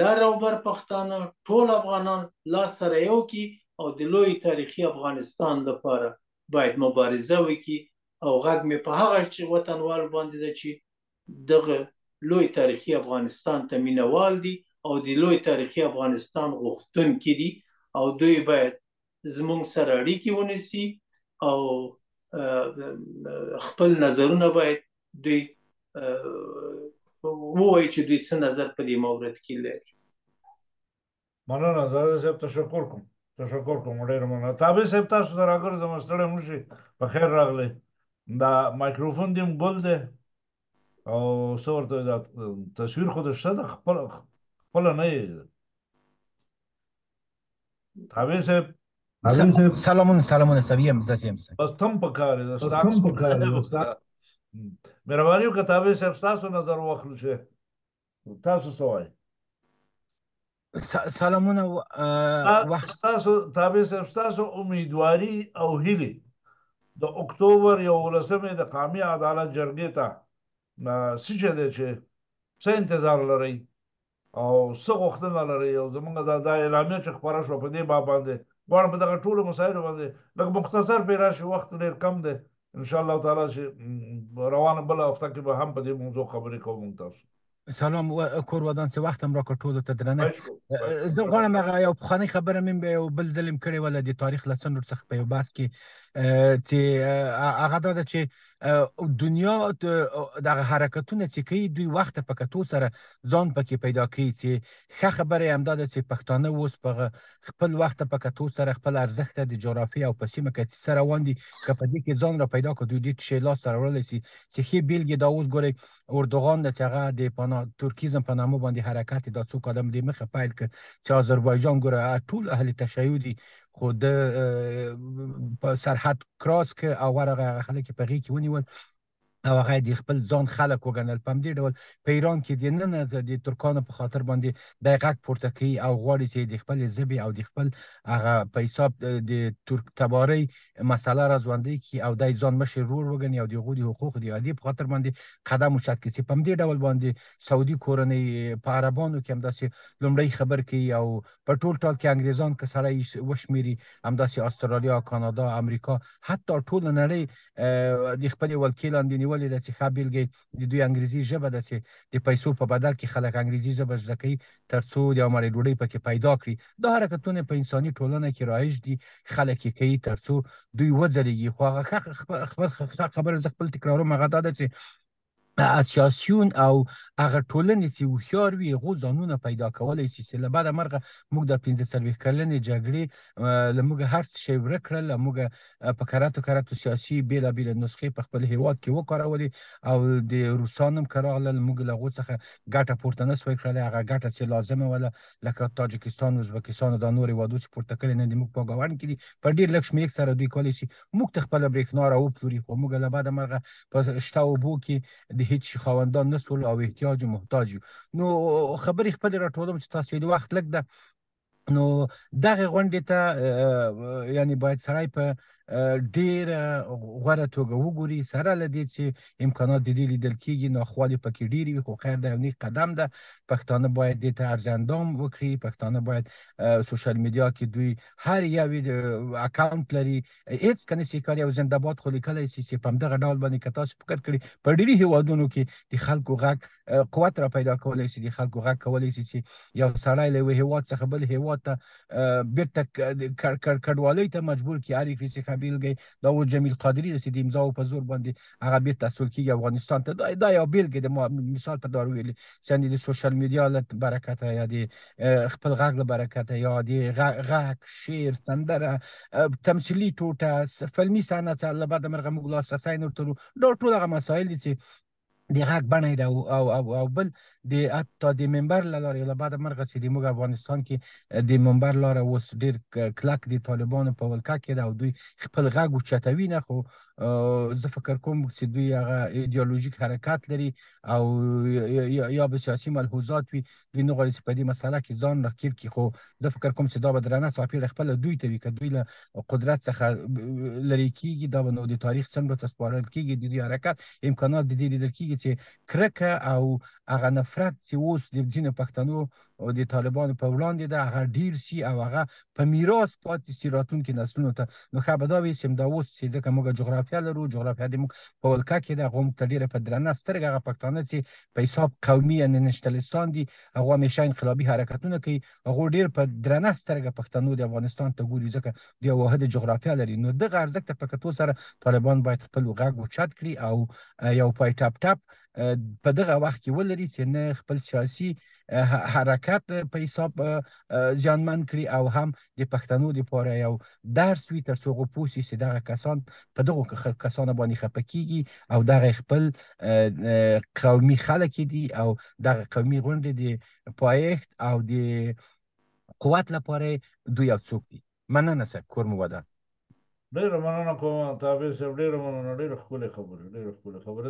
لر او بر پښتانه ټول افغانان لاس سره یو کړي او د لوی تاریخي افغانستان لپاره باید مبارزه وکړي او غږ مې په هغه وطنوال باندې ده چې دغه لوی تاریخي افغانستان ته مینوال دي او د لوی تاریخي افغانستان غوښتونکي دي او دوی باید زموږ سره اړیکې ونیسي او خپل نظرونه باید دوی ووایي چې دوی څه نظر په دې مورد کې لري. مننه زاده صاحب تشکر کوم ډېر مننه. تابع صاحب تاسو ته راګرځم ستړی مه شئ په خیر راغلی. دا مایکروفون دې ګل دی او څه ورته دا تصویر خو دې شته ده خپله نه یې تابع صاحب سلامونه سویم زه یم بس تم په کار دی مهرباني وکړه تابع صاحب ستاسو نظر واخلو چې تاسو څه وایئ. سلامونه تابع صاحب ستاسو امیدواري او هیلې د اکتوبر 11 د قومي عدالت جرګې ته څه شی دی چې څه انتظار لرئ او څه غوښتنه لرئ او زموږ دا اعلامیه چې خپره شوه په دې باب باندې غواړم په دغه ټولو مسایلو باندې لږ مختصر پرې راشي وخت ډېر کم دی انشاءالله تعالی چې روانه بله هفته کې به هم په دې موضوع خبرې کوو موږ تاسو. سلام کور ودان چې وخت هم راکړ ټولو ته درنه زه غواړم هغه یو پخوانۍ خبره مې به یو بل ځل کړې وله د تاریخ له څنډو څخه په یو بحث کې چې هغه دا ده چې دنیا دغه حرکتونه چې کوي دوی وخت په کتو سره ځان پکې پیدا کوي چې ښه خبره یې همدا ده چې پښتانه اوس په خپل وخت په کتو سره خپل ارزښت د جغرافیې او په سیمه کې څه روان دي که په دې کې ځان را پیدا کړو دوی دې شی لاسته راوړلی شي چې ښې بېلګې دا اوس ګورئ اردوغان ده چې هغه د ترکیزم په نامه باندې حرکت دا څو قدم دې مخه پیل کړ چې آذربایجان ګوره ټول اهل تشیع دي خو د سرحد کراس که او ورغه خلک په غېږ کې ونیول او هغه د خپل ځان خلک وګڼل په همدې ډول په ایران کې د نن د ترکانو په خاطر باندې د غږ پورته کوي او غواړي چې د خپل ژبې او د خپل هغه په حساب د ترک تبارۍ مسله را ژوندۍ کړي او د ځان مشر ورور وګڼي او د هغوی د حقوقو د عادي په خاطر باندې قدم اوچت کړي چې په همدې ډول باندې سعودي کورنۍ په عربانو کې همداسې لومړی خبر کوي او په ټول ټال کې انګریزان که سړی وشمېري همداسې استرالیا کانادا امریکا حتی ټوله نړۍ د خپلې ولکې لاندې نیولې ده چې ښه بېلګې د دوی انګریزي ژبه ده چې د پیسو په بدل کې خلک انګریزي ژبه زده کوي تر څو د یو مړۍ ډوډۍ پکې پیدا کړي. دا حرکتونه په انساني ټولنه کې رایج دي خلک یې کوي تر څو دوی وځلیږي خو هغه خبره زه خپل تکراروم هغه دا ده چې سیاسیون او هغه ټولنې چې هوښیار وي هغو ځانونه پیدا کولی شي چې له بده مرغه موږ د 45 کلنې جګړې له موږ هر څه شی ورک کړل له موږ په کراتو سیاسي بېلابېلې نسخې په خپل هېواد کې وکارولې او د روسان هم که راغلل موږ له هغو څخه ګټه پورته نه سوی کړلی هغه ګټه چې لازمه وله لکه تاجکستان ازبکستان او دا نور هېوادو چې پورته کړې نه دي موږ په ګاونډ کې دي په ډېر لږ شمېر سره دوی کولی شي موږ ته خپله برېښنا را وپلوري خو موږ له بده مرغه په شته اوبو کې د هیڅ خاوندان نسول او احتیاج محتاج یو. نو خبرې خپلې راټولم چې تاسو د وخت لږ ده نو دغه غونډې ته یعنی باید سړی په ډېره غوره توګه وګوري سره له دې چې امکانات د دې لیدل کېږي ناخوالې پکې ډېرې وي خو خیر دا یو نیک قدم ده پښتانه باید دې ته ارزندام وکړي پښتانه باید سوشل میډیا کې دوی هر یو اکاونټ لري هېڅ که نه شي کار یو زنده باد خو لیکلی شي چې په همدغه ډول باندې که تاسو فکر کړي په ډېري هېوادونو کې د خلکو غږ قوت را پیدا کولی شي د خلکو غږ کولی شي چې یو سړی له یوه هېواد څخه بل هېواد ته بېرته کډوالۍ ته مجبور کړي هر کړي چې بیلګې دا اوس جمیل قادري ده چې د امضاو په زور باندې هغه بېرته اصول کېږي افغانستان ته دا یو بیلګې د مثال په ډول ویلې چې د سوشل میډیا له برکته یا د خپل غږ له برکته یا د غږ شعر سندره تمثیلي ټوټه فلمي صحنه له بده مرغه موږ لاسرسی نه ورته لرو دا ټول هغه مسایل دي چې د غږ بڼه یې ده او بل د حتی د منبر له لارې له بعده مرغه چې زموږ افغانستان کې د منبر لاره اوس ډېر کلک د طالبانو په ولکه کې ده او دوی خپل غږ اوچتوي نه، خو زه فکر کوم چې دوی هغه ایدیالوژیک حرکت لري او یا به سیاسي ملحوظات وي، دوی نه غواړي چې په دې مسله کې ځان راکیر کړي، خو زه فکر کوم چې دا به درنه څاپېړه خپله دوی ته وي. که دوی له قدرت څخه لرې کېږي، دا به نو د تاریخ څنډو ته سپارل کېږي. د دوی حرکت امکانات د دې لیدل کېږي چې کرکه او هغه نفرت چې اوس د ځینو پښتنو او د طالبانو په وړاندې ده، هغه ډیر شي او هغه په میراث پاتې شي راتلونکي نسلونو ته. نو ښه به دا وي چې همدا اوس چې ځکه موږ جغرافیه لرو، جغرافیه د موږ په ولکه کې ده، هغه موږ ته ډېره په درنه سترګه هغه پښتانه چې په حساب قومي یا نشتلستان دي، هغو همیشه انقلابي حرکتونه کوي، هغو ډېر په درنه سترګه پښتنو د افغانستان ته ګوري، ځکه دوی یو واحده جغرافیه لري. نو دغه ارزښت ته په کتو سره طالبان باید خپل غږ اوچت کړي او یو پای ټپ ټپ په دغه وخت کې ولري چې نه خپل سیاسي حرکت په حساب زیانمن کړي او هم د پښتنو دپاره یو درس وي، تر څو هغوی پوه شي چې دغه کسان په دغو کسانو باندې خفه کېږي او دغه خپل قومي خلک دي او دغه قومي غونډې د پایښت او د قوت لپاره دوی یو څوک دي. مننه صاحب، کور مو ودان. ډېره مننه کوم تابع صاحب، ډېره مننه، ډېره ښکلې خبرې، ډېره ښکلې خبرې.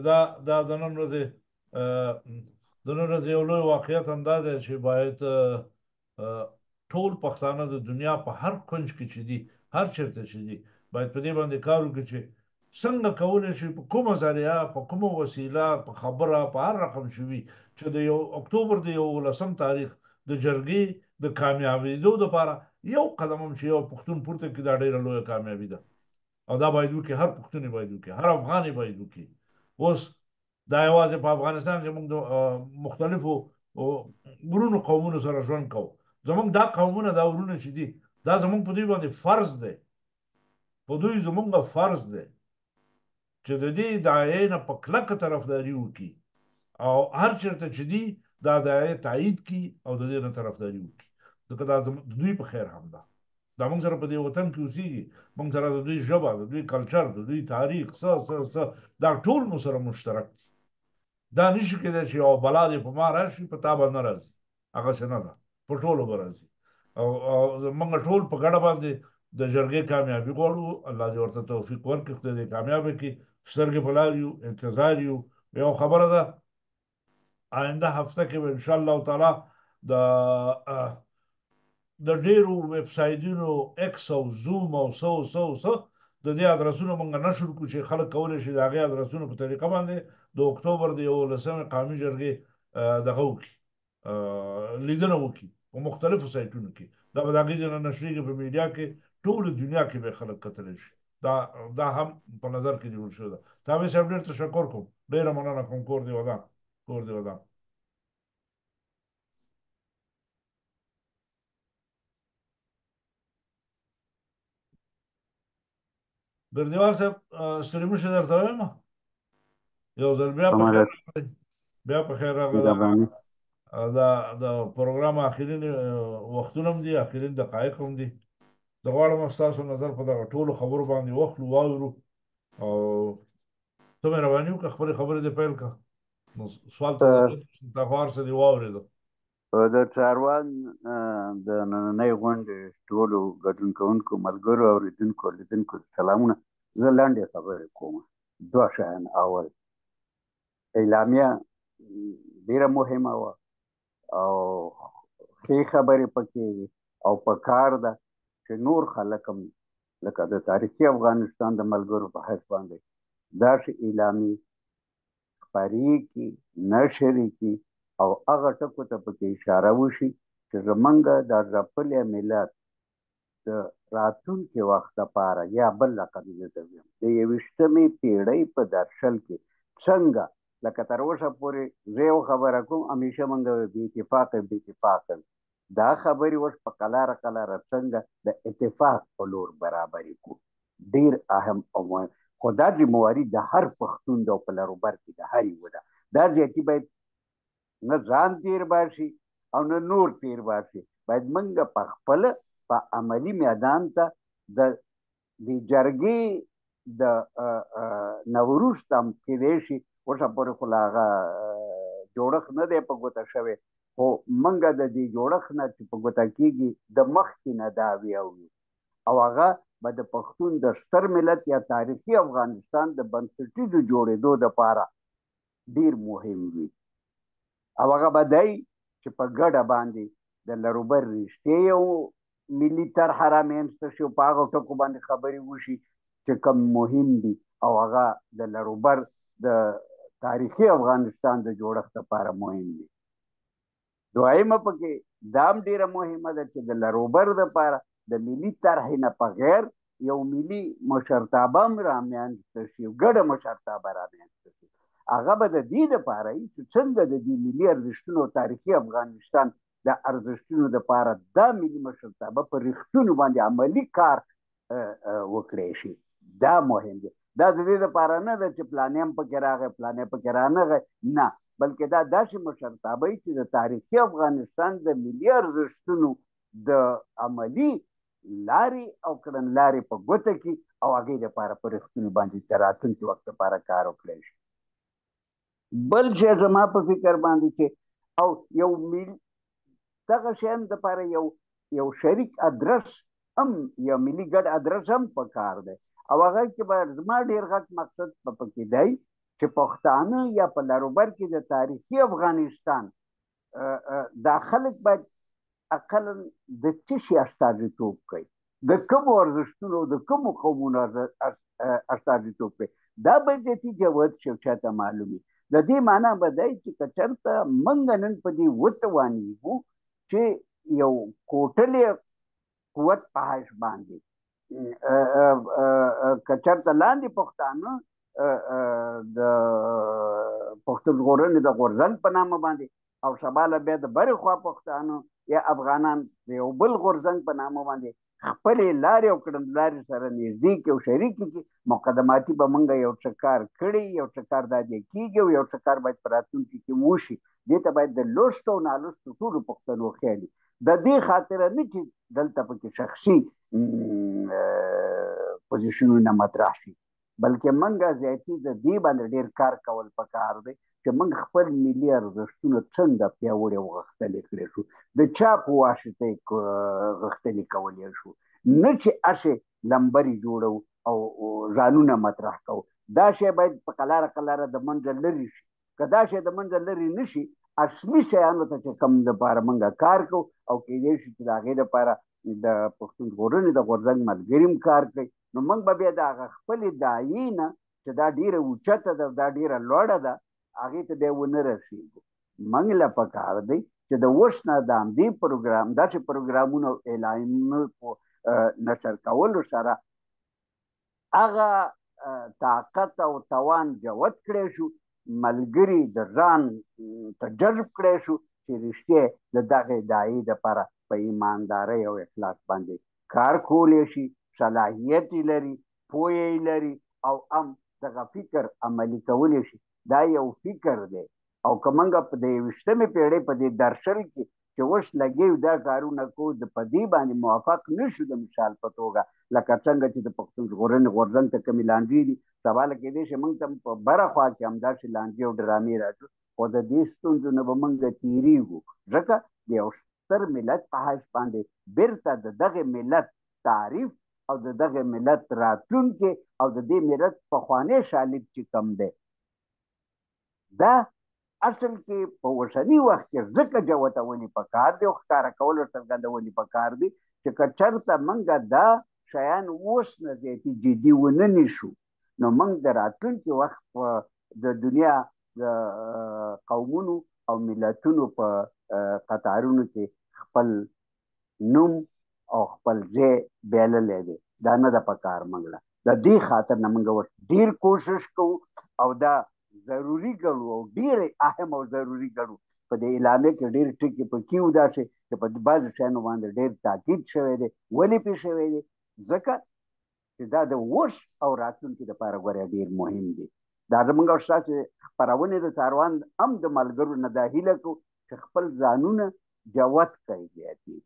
دا د نن ورځې یو لوی واقعیت همدا دی چې باید ټول پښتانه د دنیا په هر کنج کې چې دي، هر چېرته چې دي، باید په دې باندې کار وکړي چې څنګه کولی شي په کومه ذریعه، په کومه وسیله، په خبره، په هر رقم چې وي، چې د اکتوبر د 11 تاریخ د جرګې د کامیابېدو دپاره یو قدم هم چې یو پښتون پورته کړي، دا ډېره لویه کامیابي ده او دا باید وکړي، هر پښتون یې باید وکړي، هر افغان یې باید وکړي. اوس دا یوازې په افغانستان کې موږ د مختلفو ورونو قومونو سره ژوند کوو، زموږ دا قومونه، دا ورونه چې دي، دا زموږ په دوی باندې فرض دی، په دوی زموږ فرض دی چې د دې داعیې نه په کلکه طرفداري وکړي او هر چېرته چې دي دا داعیې تایید کړي او د دې نه طرفداري وکړي، ځکه دا د دوی په خیر هم ده. دا موږ سره په دې وطن کې اوسېږي، موږ سره د دوی ژبه، د دوی کلچر، د دوی تاریخ، دا ټول مو سره مشترک دي. دا نشي کېدای چې یو بلا دې په ما راشي، په تا به نه راځي، هغسې نه ده، په ټولو به راځي. او موږ ټول په ګډه باندې د جرګې کامیابي غواړو، الله دې ورته توفیق ورکړي، خدای دې کامیابه کړي، سترګې په لار یو، انتظار یو. یو خبره ده، آینده هفته کې به انشاءالله تعالی د ډېرو ویب سایټونو ایکس او زوم او د دې ادرسونه موږ نشر کړو چې خلک کولی شي د هغې ادرسونو په طریقه باندې د اکتوبر د 11 قومي جرګې دغه وکړي، لیدنه وکړي په مختلفو سایټونو کې. دا به د هغې ځای نه نشرېږي په میډیا کې، ټوله دنیا کې به خلک کتلی شي. دا هم په نظر کې نیول شوی ده. تابع صاحب ډېر تشکر کوم، ډېره مننه کوم، کور دې ودان، کور دې ودان. ګردیوال صاحب ستړي مه شئ، درته وایم یو ځل بیا په خیر راغلی، بیا په خیر راغلی. د پروګرام آخرین وختونه هم دي، آخرین دقایق هم دي. زه غواړم ستاسو نظر په دغه ټولو خبرو باندې واخلو، واورو او ته مهرباني وکړه خپلې خبرې دې پیل کړه. نو سوال ته تا خو هر څه دې واورېده. د چاروان د نننۍ غونډې ټولو ګډون کوونکو ملګرو اورېدونکو لیدونکو سلامونه. زه لنډې خبرې کوم. دوه شیان. اول، اعلامیه ډېره مهمه وه او ښې خبرې پکې او په کار ده چې نور خلک هم لکه د تاریخي افغانستان د ملګرو په حیث باندې داسې اعلامیې خپرې کړي، نشر یې کړي او هغه ټکو ته پکې اشاره وشي چې زمونږ د ځپلي ملت د راتلونکي وخت لپاره، یا بل لقب یې درته ویم، د 21مې پېړۍ په درشل کې څنګه، لکه تر اوسه پورې زه یو خبره کوم، همیشه موږ بې اتفاقه دا خبرې اوس په قلاره څنګه د اتفاق په لور برابرې کړو، ډېر اهم او مهم. خو دا ذمهواري د هر پښتون ده او په لروبر کې د هر یوه ده. دا زیاتي باید نه ځان تیر باسي او نه نور تیر باسي، باید موږ په خپله په عملي میدان ته د جرګې د نه وروسته هم کیدای شي اوسه پورې خو لا هغه جوړښت نه دی په ګوته شوی، خو موږ د دې جوړښت نه چې په ګوته کېږي د مخکې نه دا ویاوړو او هغه به د پښتون د ستر ملت یا تاریخي افغانستان د بنسټیزو جوړېدو دپاره ډیر مهم وي او هغه به دی چې په ګډه باندې د لروبر رښتې یو ملي طرحه رامنځته شي او په هغه ټکو باندې خبرې وشي چې کوم مهم دي او هغه د لروبر د تاریخي افغانستان د جوړښت لپاره مهم دي. دویمه پکې دا هم ډیره مهمه ده چې د لروبر دپاره د ملي طرحې نه په غیر یو ملي مشرتابه هم رامنځته شي، ګډه مشرتابه رامنځته شي. هغه به د دې دپاره وي چې څنګه د دې ملي ارزښتونو تاریخي افغانستان د ارزښتونو دپاره دا ملي مشرتابه په رښتونو باندې عملي کار وکړی شي. دا مهم دی. دا د دې دپاره نه ده چې پلانې هم پکې راغی پلانې پکې رانغی، نه، بلکې دا داسې مشرتابه چې د تاریخي افغانستان د ملي ارزښتونو د عملي لارې او کړنلارې په ګوته کړي او هغې دپاره په رښتونو باندې د راتلونکي وخت دپاره کار وکړی شي. بل شی زما په فکر باندې چې او یو دغه شیانو دپاره یو شریک ادرس هم یو ملي ګډ ادرس هم پکار دی او هغه کې به زما ډېر غټ مقصد په پکې دی چې پښتانه یا په لروبر کې د تاریخي افغانستان دا خلک باید اقلا د څه شي استازیتوب کوي، د کومو ارزښتونو د کومو قومونو استازیتوب کوي. دا به نتیجه ود شي چاته معلوم وي. د دې معنا به دی چې که چېرته موږ نن په دې وتوانېږو چې یو کوټلې قوت په حیث باندې که چېرته لاندې پښتانه د پښتون ژغورنې د غورځنګ په نامه باندې او سبا بیا د برې خوا پښتانه یا افغانان د یو بل غورځنګ په نامه باندې خپلې لارې او کړنلارې سره نږدې کړي او شریکې کړي، مقدماتي به موږ یو څه کار کړی، یو څه کار دا دی کېږي او یو څه کار باید په راتلونکي کې وشي. دې ته باید د لوستو او نالوستو ټولو پښتنو خیال وي. د دې خاطره نه چې دلته پکې شخصي پوزیشنونه مطرح شي، بلکې موږ ذاتي د دې باندې ډېر کار کول پکار دی چې موږ خپل ملي ارزښتونه څنګه پیاوړي او غښتلي کړی شو، د چا په واسطه یې غښتلي کولی شو، نه چې هسې لمبرې جوړو او ځانونه مطرح کوو. دا شی باید په قلاره قلاره د منځه لرې شي. که دا شی د منځه لرې نه شي، اصلي شیانو ته چې کوم دپاره موږ کار کوو او کیدای شي چې د هغې دپاره د پښتون ژغورنې د غورځنګ ملګري هم کار کوي، نو موږ به بیا د هغه خپلې داعیې نه چې دا ډېره اوچته ده، دا ډېره لوړه ده، هغې ته بیا ونه رسېږو. موږ له پکار دی چې د اوس نه د همدې پروګرام داسې پروګرامونو اعلانونو په نشر کولو سره هغه طاقت او توان جوت کړی شو، ملګري د ځان ته جذب کړی شو چې رښتیا د دغې داعیې دپاره په ایماندارۍ او اخلاص باندې کار کولی شي، صلاحیت یې لري، پوهه یې لري او هم دغه فکر عملي کولی شي. دا یو فکر دی او که موږ په د 21مې پېړۍ په دې درشل کې چې اوس لګیو دا کارونه کوو په دې باندې موافق نه شو، د مثال په توګه لکه څنګه چې د پښتون ژغورنې غورځنګ ته کومې لانجې دي، سبا له کېدای شي موږ ته په بره خوا کې همداسې لانجې او ډرامې راځو، خو د دې ستونزو نه به موږ تېرېږو، ځکه د یو ستر ملت په حیث باندې بیرته د دغې ملت تعریف او د دغه ملت راتلونکي او د دې ملت پخوانی شالید چې کوم دی، دا اصل کې په اوسني وخت کې ځکه جوتولي پکار دی او ښکاره کول او څرګندولي پکار دی چې که چېرته موږ دا شیان اوس نه زیاتي جدي ونه نیسو، نو موږ د راتلونکي وخت په د دنیا د قومونو او ملتونو په قطارونو کې خپل نوم او خپل ځای بایللی دی. دا نه ده پکار موږ له. د دې خاطر نه موږ اوس ډېر کوشش کوو او دا ضروري ګڼو او ډېر اهم او ضروري ګڼو. په دې اعلامیه کې ډېر ټکي پکې وو داسې چې په بعضو شیانو باندې ډېر تاکید شوی دی. ولې پې شوی دی؟ ځکه چې دا د اوس او راتلونکي دپاره ګوره ډېر مهم دی. دا زموږ او ستاسې خپرونې د څاروان هم د ملګرو نه دا هیله کوو چې خپل ځانونه جوت کړئ زیاتي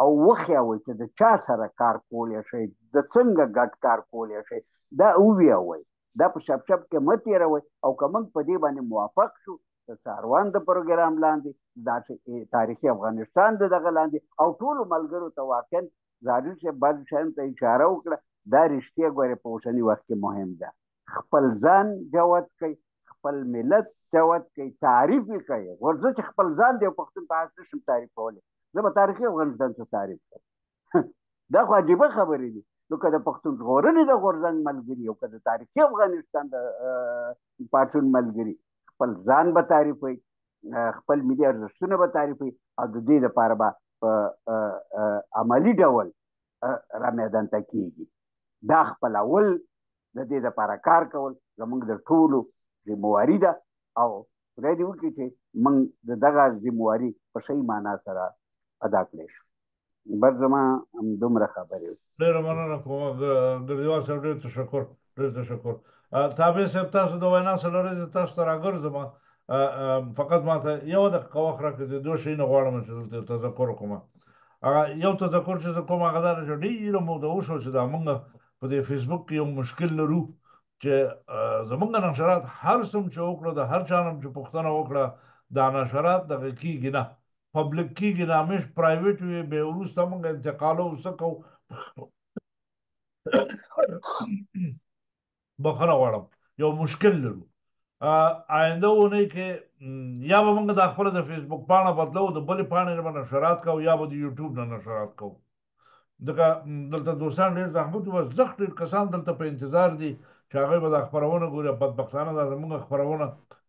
او وښیوئ چې د چا سره کار کولی شئ، د څنګه ګډ کار کولی شئ، دا وویوئ. دا په شپ شپ کې مه تېروئ او که موږ په دې باندې موافق شو د څاروان د پروګرام لاندې دا تاریخي افغانستان د دغه لاندې او ټولو ملګرو ته واقعا زاهدي صاحب بعضو شیانو ته اشاره وکړه دا رښتیا ګورې په اوسني وخت کې مهم ده خپل ځان جوت کوي خپل ملت جوت کوي تعریف یې کوي ورځه چې خپل ځان دی پښتون په هغه نشم تعریفولی زه به تاریخي افغانستان څه تعریف کوم دا خو عجیبه خبرې دي نو که د پښتون ژغورنې د غورځنګ ملګري او که د تاریخي افغانستان د پاڅون ملګري خپل ځان به تعریفوي خپل ملي ارزښتونه به تعریفوي او د دې لپاره به په عملي ډول را میدان ته کېږي دا خپلول د دې لپاره کار کول زموږ د ټولو ذمواري ده او خدای دې وکړي چې موږ د دغه ذمواري په صحیح معنا سره ادا کړی شو بس زما دومره خبرې ډېره مننه کوم ګردیوال صاحب ډېر تشکر تابع صاحب تاسو د وینا څلورې زه تاسو ته راګرځم فقط ما ته یو دقیقه وخت راکړئ د دوه شیونه غواړم چې دلته تذکر وکړم یو تذکر چې زه کوم هغه دا ده چې ډېره موده وشوه چې دا موږ په دې فیسبوک کې یو مشکل لرو چې زمونږ نشرات هر څوم چې وکړو د هر چا نه چې پوښتنه وکړه دا نشرات دغه کېږي نه پبلک کېږي نه همیش پرایویټ وي بیا وروسته موږ انتقالو څه کوو بخښنه غواړم یو مشکل لرو آینده اونۍ کې یا به موږ دا خپله د فیسبوک پاڼه بدلو د بلې پاڼې نه به نشرات کوو یا به د یوټیوب نه نشرات کوو ځکه دلته دوستان ډېر زحمت وباسي ډېر کسان دلته په انتظار دي چې هغوی به دا خپرونه ګوري بدبختانه دا زموږ خپرونه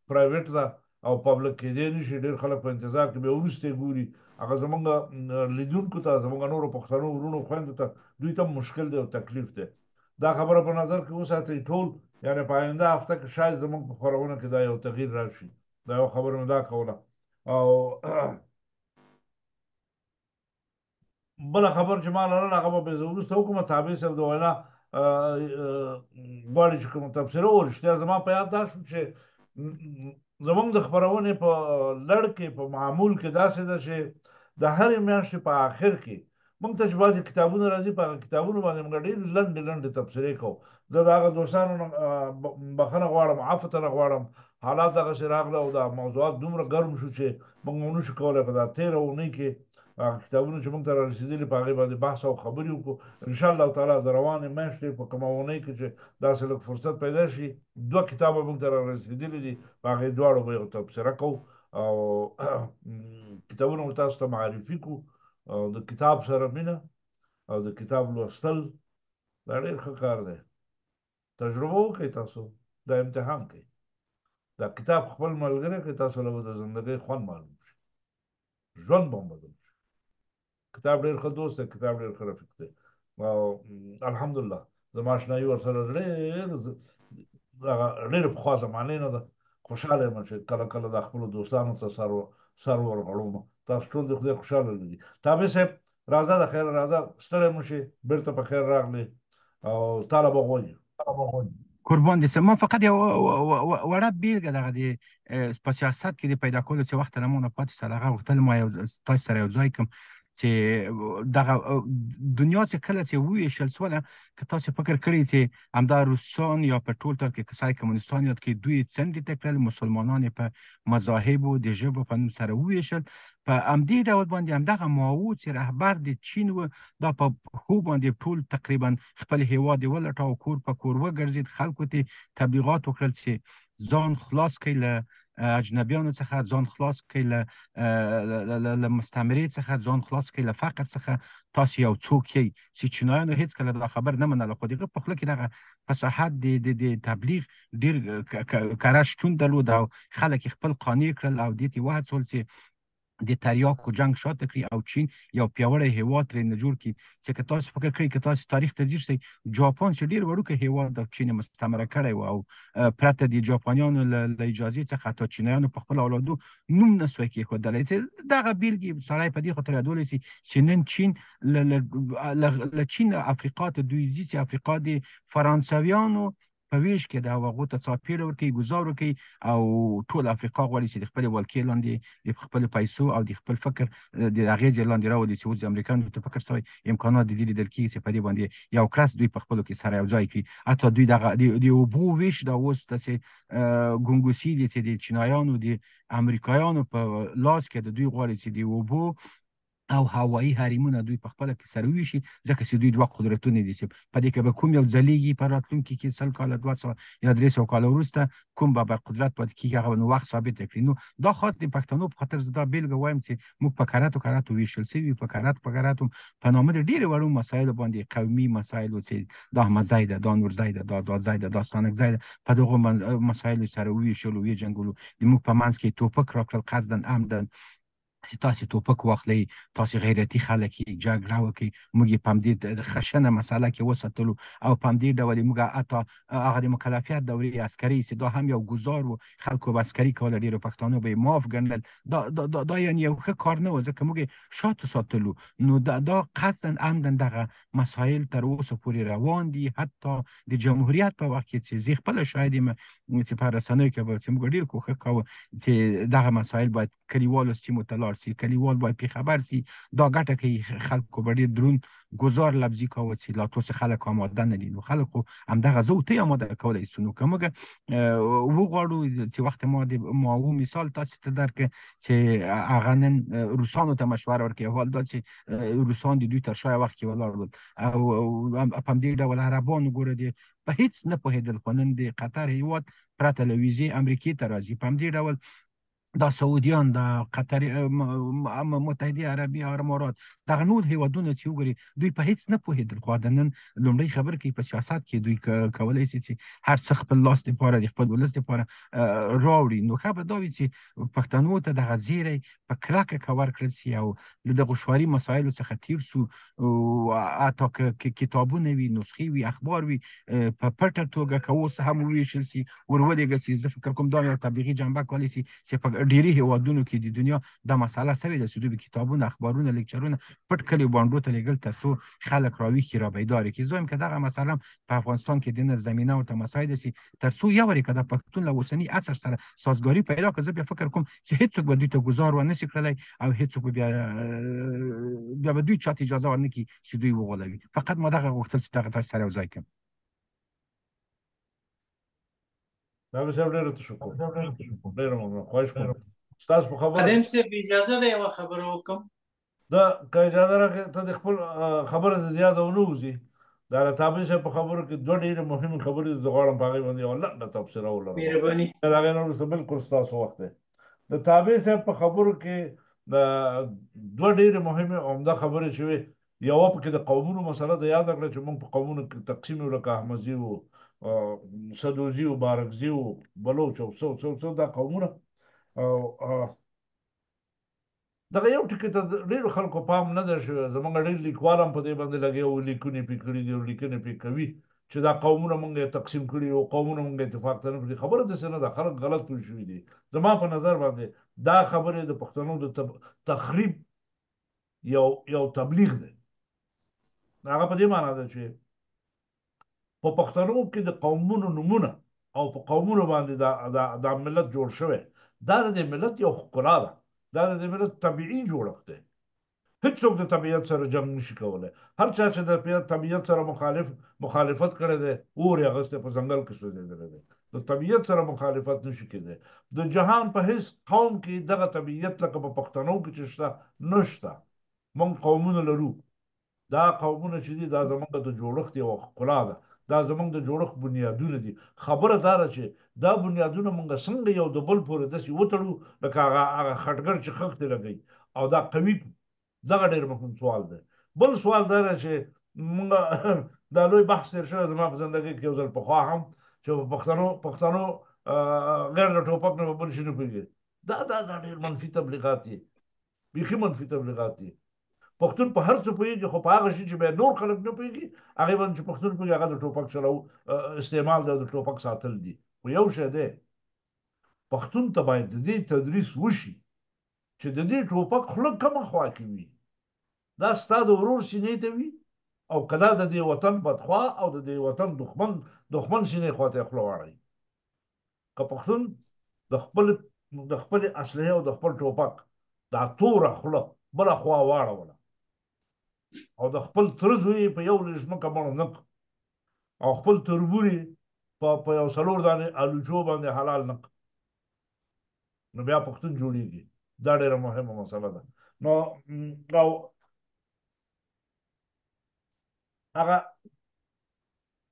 پرایویټ ده او پبلک کېدی نه شي ډېر خلک په انتظار کې بیا وروسته یې ګوري هغه زموږ لیدونکو ته زموږ نورو پښتنو ورونو خویندو ته دوی ته مشکل دی او تکلیف دی دا خبره په نظر کې وساتئ ټول یعنې په آینده هفته کې شاید زموږ په خپرونه کې دا یو تغییر راشي دا یو خبره مې دا کوله او بله خبر چې ما لرله هغه به زه وروسته وکړم تابع صاحب د وینا غواړي چې کوم تبصره ورشتیا زما په یاد دا شو چې زموږ د خپرونې په لړ کې په معمول کې داسې ده چې د هرې میاشتې په آخر کې موږ ته چې بعضې کتابونه راځي په هغه کتابونو باندې موږ ډېرې لنډې تبصرې کوو زه د هغه دوستانو نه بخښنه غواړم عفو ترې غواړم حالات دغسې راغله او دا موضوعات دومره ګرم شو چې موږ ونشو کولی په دا تېره اونۍ کې کتابونه چې موږ ته را رسېدلي په هغې باندې بحث او خبرې وکړو انشاءالله تعالی د روانې میاشتې په کومه اونۍ کې چې داسې لږ فرصت پیدا شي 2 کتابه موږ ته را رسېدلي دي په هغې دواړو به یو تبصره کوو او کتابونه به تاسو ته معرفي کړو او د کتاب سره مینه او د کتاب لوستل دا ډېر ښه کار دی تجربه وکړئ تاسو دا امتحان کوئ دا کتاب خپل ملګری کړئ تاسو له به د زندګۍ خوند معلوم شي ژوند به هم بدل کتاب ډېر ښه دوست دی کتاب ډېر ښه رفیق دی او الحمدلله زما اشنایي ورسره ډېرې پخوا زمانې نه ده خوشحاله یم چې کله کله د خپلو دوستانو ته سر ورغړوم تاسو ټول د خدای خوشحاله لري تابع صاحب راځه د خیر راځه ستړی مو شي بېرته په خیر راغلی او تاله به غوږ قربان دي ما فقط یو وړه بیلګه دغه د په سیاست کې د پیدا کولو چې وخت نه مونږ پاتې سره هغه غوښتل ما یو تاسو سره یو ځای کوم چې دغه دنیا چې کله چې وویشل سوله که تاسو فکر کړی چې همدا روسان یا په ټول طور کې کسای کمونستان یاد کې دوی څنډې ته کړل مسلمانان په مذاهبو د ژبو په نوم سره وویشل په همدې ډول باندې همدغه ماوو چې رهبر د چین و دا په پښو باندې ټول تقریبا خپل هیواد یې ولټاو کور په کور وګرځېد خلکو ته تبلیغات وکړل چې ځان خلاص کړي له اجنبیانو څخه ځان خلاص کړي له مستعمرې څخه ځان خلاص کړي له فقر څخه تاسو یو څوک یې چې چینایانو هېڅکله دا خبر نه منله خو د هغه په خوله کې دغه فصاحت د تبلیغ ډېر کره شتون درلود او خلک یې خپل قانع کړل او دې ته وهڅول چې د تریاکو جنگ شاته کړي او چین یو پیاوړی هیواد ترې نه جوړ کړي چې که تاسو فکر کړئ که تاسو تاریخ ته ځیر شئ جاپان چې ډېر وړوکی هیواد د چین مستعمره کړی و او پرته د جاپانیانو له اجازې څخه حتی چینایانو په خپلو اولادو نوم نه سوی کېښودلی چې دغه بیلګې سړی په دې خاطر یادولی سي چې نن چین له چین افریقا ته دوی ځي چې افریقا د فرانسویانو په ویش کې د هغو ته څاپېړه ورکوي، ګزار ورکوي او ټول افریقا غواړي چې د خپلې ولکې لاندې د خپلو پیسو او د خپل فکر د اغېزې لاندې راولي، چې اوس د امریکایانو ته فکر شوی امکانات د دې لیدل کېږي چې په دې باندې یو کړس دوی په خپلو کې سره یو ځای کړي. حتی دوی دغه د اوبو ویش دا اوس داسې ګونګوسي دي چې د چینایانو د امریکایانو په لاس کې د دوی غواړي چې د اوبو او هوایي حریمونه دوی په خپله کې سره وویشي، ځکه چې دوی دوه قدرتونه دي چې په دې کې به کوم یو ځلیږي په راتلونکي کې 100 کاله 200 یا 300 کاله وروسته کوم به بر قدرت پاتې کېږي هغه نو وخت ثابته کړي. نو دا خاص د پښتنو په خاطر زه دا بېلګه وایم چې موږ په کراتو ویشل سوي، په کراتو په نامه د ډېرو وړو مسایلو باندې، قومي مسایلو چې دا احمدزی ده، دا نورزی ده، دا آزادزی ده، دا ستانکزی ده، په دغو مسایلو سره وویشلو، ویجنګلو، د موږ په منځ کې ټوپک راکړل قصدا عمدا چې تاسې ټوپک واخلئ، تاسې غیرتي خلک یې جګړه وکړئ. موږ یې په همدې خشنه مسله کې وساتلو او په همدې ډول یې موږ حتی هغه د مکلفیت دورې عسکري چې دا هم یو ګزار و، خلکو به عسکري کوله، ډېرو پښتانو به یې معاف ګڼل. دا یعنې یو ښه کار نه و، ځکه موږ یې شاته ساتلو. نو دا قصدا عمدا دغه مسایل تر اوسه پورې روان دي. حتی د جمهوریت په وخت کې چې زه خپله شاید یم چې په رسنیو کې به چې موږ ډېر کوښښ کوو چې دغه مسایل باید کلیوالو سیمو ته لاړ سي، کلیوال باید پرې خبر سي. دا ګټه کوي خلکو به ډېر دروند ګزار لفظي کوه چې لا تاسې خلک آماده نه دي. نو خلکو همدغه زه او ته آماده کولی سو. نو که موږ وغواړو چې وخت ما د ماوو مثال تاسې ته درکړه چې هغه نن روسانو ته مشوره ورکوي، حال دا چې روسان د دوی تر شا وخت کې ولاړ ول او په همدې ډول عربانو ګوره د په هېڅ نه پوهېدل، خو نن د قطر هېواد پرته له ویزې امریکې ته راځي. په همدې ډول دا سعودیان، دا قطر، متحده عربي امارات، دغه نور هېوادونه چې وګوري دوی په هېڅ نه پوهېدل، خو د نن لومړی خبر کوي په سیاست کې دوی کولی شي چې هر څه خپل لاس دپاره د خپل ولس دپاره راوړي. نو ښه به دا وي چې پښتنو ته دغه زیری په کلکه ورکړل سي او له دغو شعاري مسایلو څخه تیر سو. حتی که کتابونه وي، نسخې وي، اخبار وي، په پټه توګه که اوس هم وویشل سي، ورولېږل سي. زه فکر کوم دا یو تبلیغي جنبه کولی سي چې په ډېری هېوادونو کې د دنیا دا مسله سوې ده چې دوی به کتابونه، اخبارونه، لیکچرونه پټ کلیو بانډو ته لېږل تر څو خلک راویښ را بیداره کړي. زه وایم که دغه مسله په افغانستان کې دننه زمینه ورته مساعده سي تر څو یو وارې که د پښتون له اوسني عصر سره سازګاري پیدا کړه، زه بیا فکر کوم چې هېڅوک به دوی ته ګزار ونه سي کړلی او هېڅوک به بیا به دوی چاته اجازه ورنه کړي چې دوی وغولوي. فقط ما دغه غوښتل چې دغه تاسې سره یو ځای کړم. نبي صاحب ډېر تشکر، ډېر مننه، خواهش کوم ستاسو په خبره ادم صاحب اجازه ده یوه خبره وکړم. دا که اجازه راکړې ته د خپل خبره د یاده ونه وځي. دا د تابع صاحب په خبرو کې دوه ډېرې مهمې خبرې زه غواړم په هغې باندې یوه لنډه تبصره ولرم. مهرباني. د هغې نه وروسته بلکل ستاسو وخت دی. د تابع صاحب په خبرو کې د دوه ډېرې مهمې عمده خبرې شوې. یوه پکې د قومونو مسله ده، یاده کړه چې موږ په قومونو کې تقسیم یو، لکه احمدزي و، سدوزي و، بارکزي و، بلوچ او څو دا قومونه. دغه یو ټکي ته ډېرو خلکو پام نه ده شوی. زموږ ډېر لیکوال هم په دې باندې لګیا وو، لیکنې پرې کړي دي او لیکنې پرې کوي چې دا قومونه موږ یې تقسیم کړي او قومونه موږ اتفاق ته نه کړي. خبره داسې نه ده، خلک غلط پوه شوي دي. زما په نظر باندې دا خبرې د پښتنو د تخریب یو تبلیغ دی. هغه په دې معنا ده چې په پښتنو کې د قومونو نومونه او په قومونو باندې دا ملت جوړ شوی، دا د ملت یو ښکلا ده، دا د ملت طبیعي جوړښت دی. هېڅوک د طبیعت سره جنګ نشي کولی. هر چا چې د طبیعت سره مخالفت کړی دی، اور یې اخیستی په ځنګل کې سوځېدلی دی. د طبیعت سره مخالفت نشي کېدی. د جهان په هېڅ قوم کې دغه طبیعت لکه په پښتنو کې چې شته نشته. موږ قومونه لرو. دا قومونه چې دي دا زموږ د جوړښت یوه ښکلا ده، دا زموږ د جوړښت بنیادونه دي. خبره دا ده چې دا بنیادونه موږ څنګه یو د بل پورې داسې وتړو لکه هغه خټګر چې خښتې لګوي او دا قوي کړو. دغه ډېر مهم سوال دی. بل سوال دا دی چې موږ دا لوی بحث تېر شوی زما په زندګۍ کې یو ځل پخوا هم چې پښتنو غیر د ټوپک نه په بل شي نه پوهېږي. دا ډېر منفي تبلیغات دي، بیخي منفي تبلیغات دي. پښتون په هر څه پوهېږي، خو په هغه شي چې بیا نور خلک نه پوهېږي هغې باندې چې پښتون پوهېږي هغه د ټوپک استعمال دی او د ټوپک ساتل دي. خو یو شی دی، پښتون ته باید د دې تدریس وشي چې د دې ټوپک خوله کومه خوا کې وي. دا ستا د ورور سینې ته وي او کله د دې وطن بدخوا او د دې وطن دښمن سینې خواته خوله واړوي. که پښتون د خپل اسلحه او د خپل ټوپک دا توره خوله بله خوا واړوله او د خپل تره زوی په یو لږ ځمکه مړ نه کړ او خپل تربور یې په یو څلور دانې الوچو باندې حلال نه کړ، نو بیا پښتون جوړېږي. دا ډېره مهمه مسله ده. نو او هغه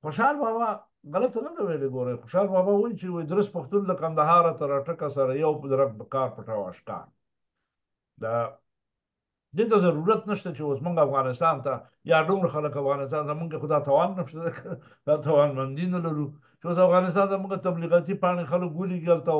خوشحال بابا غلطه نه ده ویلې. ګورئ، خوشحال بابا وایي چې درست پښتون له کندهاره تر اټکه سره یو درک په کار پټاو اشکار. دا دې ته ضرورت نشته چې اوس موږ افغانستان ته یا دومره خلک افغانستان ته موږ خو دا توان نشته، دا توانمندي نه لرو چې اوس افغانستان ته موږ تبلیغاتي پاڼې خلک ولیږي هلته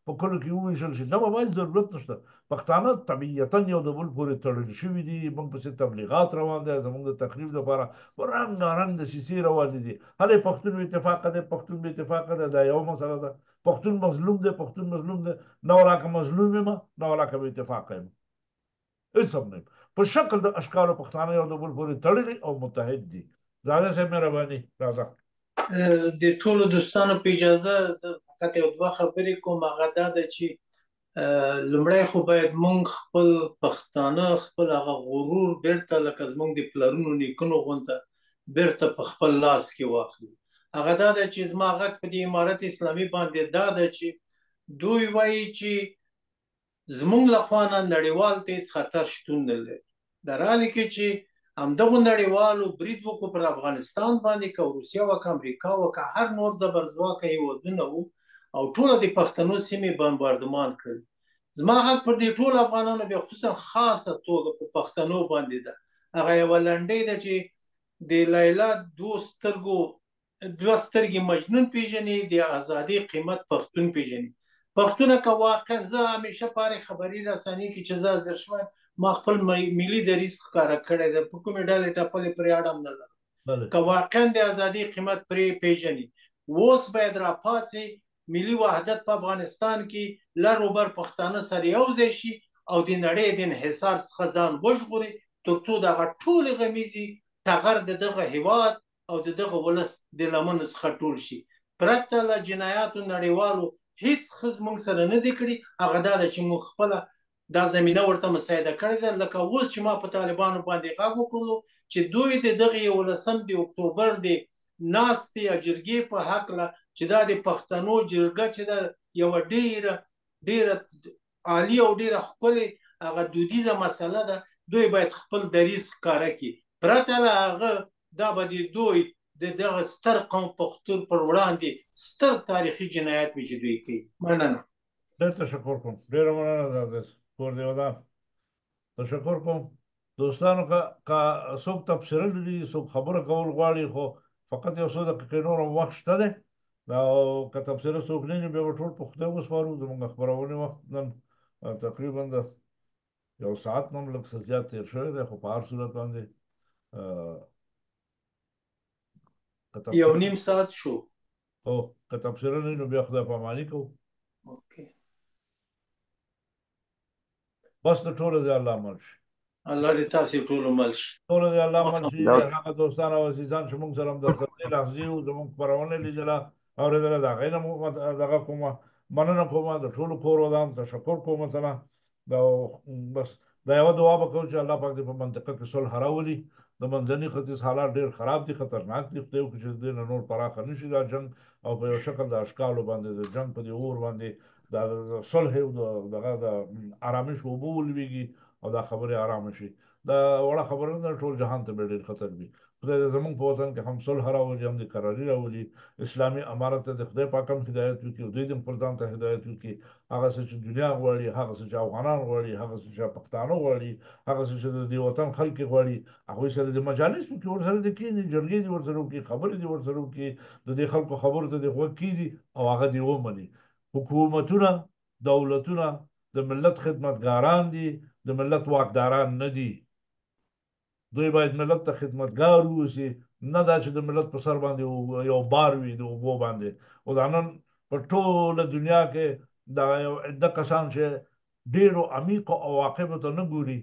په کلو کې وویشل شي. نه بابا ضرورت نشته. پښتانه طبیعتا یو د بل پورې تړل شوي دي. موږ پسې تبلیغات روان دي، زموږ د تقریب لپاره رنګارنګ دسیسې روانې دي. هلې پښتون بې اتفاقه دی، پښتون بې اتفاقه دی، دا یوه مسله ده. پښتون مظلوم دی، پښتون مظلوم دی. نه ولاکه مظلوم یم، نه ولاکه بې اتفاقه یم، هېڅ هم نه یم. په شکل د اشکالو پښتانه یو د بل پورې تړلي او متحد دي. زاده صاحب مهرباني راځه. د ټولو دوستانو په اجازه زه فقط یو دوه خبرې کوم. هغه دا ده چې لومړی خو باید مونږ خپل پښتانه خپل هغه غرور بیرته لکه زمونږ د پلرونو نیکونو غونته بیرته په خپل لاس کې واخلو. هغه دا ده چې زما غږ په دې امارت اسلامي باندې دا ده چې دوی وایي چې زمونږ له خوا نه نړیوال ته هېڅ خطر شتون نه لري. در حالې کې چې همدغو نړیوالو برید وکړو پر افغانستان باندې، که روسیه وه که امریکا وه که هر نور زبرځواکه هېوادونه وو او ټوله د پښتنو سیمې بمباردمان کړل. زما غږ پر دې ټولو افغانانو بیا خصوصا خاصه توګه په پښتنو باندې ده. هغه یوه لنډۍ ده چې د لیلا دوه سترګې مجنون پیژني، د ازادۍ قیمت پښتون پیژني. پښتونه که واقعا زه همیشه په هرې خبري رسنۍ کې چې زه حاضر شوم ما خپل ملي دریځ ښکاره کړی دی، په کومې ډلې ټپلې پرې اړه هم نه لرم. که واقعا د ازادۍ قیمت پرې پیژني اوس باید راپاڅي، ملي وحدت په افغانستان کې لر و بر پښتانه سره یو ځای شي او د نړۍ د انحصار څخه ځان وژغوري، تر څو دغه ټولې غمیزې ټغر د دغه هیواد او د دغه ولس د لمنو څخه ټول شي. پرته له جنایاتو نړیوالو هیڅ ښه زموږ سره نه دی کړي. هغه دا ده چې موږ خپله دا زمینه ورته مساعده کړې ده. لکه اوس چې ما په طالبانو باندې غږ وکړلو چې دوی د دغه 11 د اکتوبر د ناستې یا جرګې په هکله چې دا د پښتنو جرګه چې دا یوه ډېره عالي او ډېره ښکلې هغه دودیزه مسله ده، دوی باید خپل دریځ ښکاره کړي. پرته له هغه دا به د دوی د دغه ستر قوم پښتون پر وړاندې ستر تاریخي جنایت وي چې دوی کوي. مننه. ډېر تشکر کوم. ډېره مننه. کور دې ودان. تشکر کوم. دوستانو که څوک تبصره لري، څوک خبره کول غواړي، خو فقط یو څو دقیقې نور هم وخت شته دی. او که تبصره څوک نه وي بیا به ټول په خدای وسپارو. زموږ خپرونې وخت نن تقریبا د یو ساعت نه هم لږ څه زیات تېر شوی دی، خو په هر صورت باندې 1.5 ساعت شو. او که تبصره نه وي نو بیا خدای پاماني کوو. بس د ټوله دی الله مل شي. الله دې تاسې ټولو مل شي. ټوله دی الله مل شي. هغه دوستان او عزیزان چې موږ سره هم د سبزۍ لحظې وو، زموږ خپرونه لیدله اورېدله، د هغې نه مو دغه کومه مننه کومه. د ټولو کور ودان تشکر کوم. مثلا بس دا یوه دعا به کوو چې الله پاک دې په منطقه کې صلح راولي. د منځني ختیځ حالات ډېر خراب دي، خطرناک دي. خدای وکړي چې د دې نه نور پراخه نه شي دا جنګ، او په یو شکل د اشکالو باندې د جنګ په دې اور باندې د صلح او دغه د ارامش اوبه ولویږي او دا خبرې ارامه شي. دا وړه خبره نه ده، ټول جهان ته به ډېر خطر وي. خدای دې زموږ په وطن کې هم صلح راولي، هم د کراري راولي. اسلامي امارت ته د خدای پاک هم هدایت وکړي او دوی د خپل ځان ته هدایت وکړي. هغه څه چې دنیا غواړي، هغه څه چې افغانان غواړي، هغه څه چې پښتانه غواړي، هغه څه چې د دې وطن خلک غواړي، هغوی سره د مجالس وکړي، ورسره دې کښېني، جرګې دې ورسره وکړي، خبرې دې ورسره وکړي، د دې خلکو خبرو ته دې غوږ کېږدي او هغه دې ومني. حکومتونه، دولتونه د ملت خدمتګاران دي، د ملت واکداران نه دي. دوی باید ملت ته خدمتګار واوسي، نه دا چې د ملت په سر باندې یو بار وي د اوبو باندې. او دا نن په ټوله دنیا کې دا یو عده کسان چې ډېرو عمیقو عواقبو ته نه ګوري،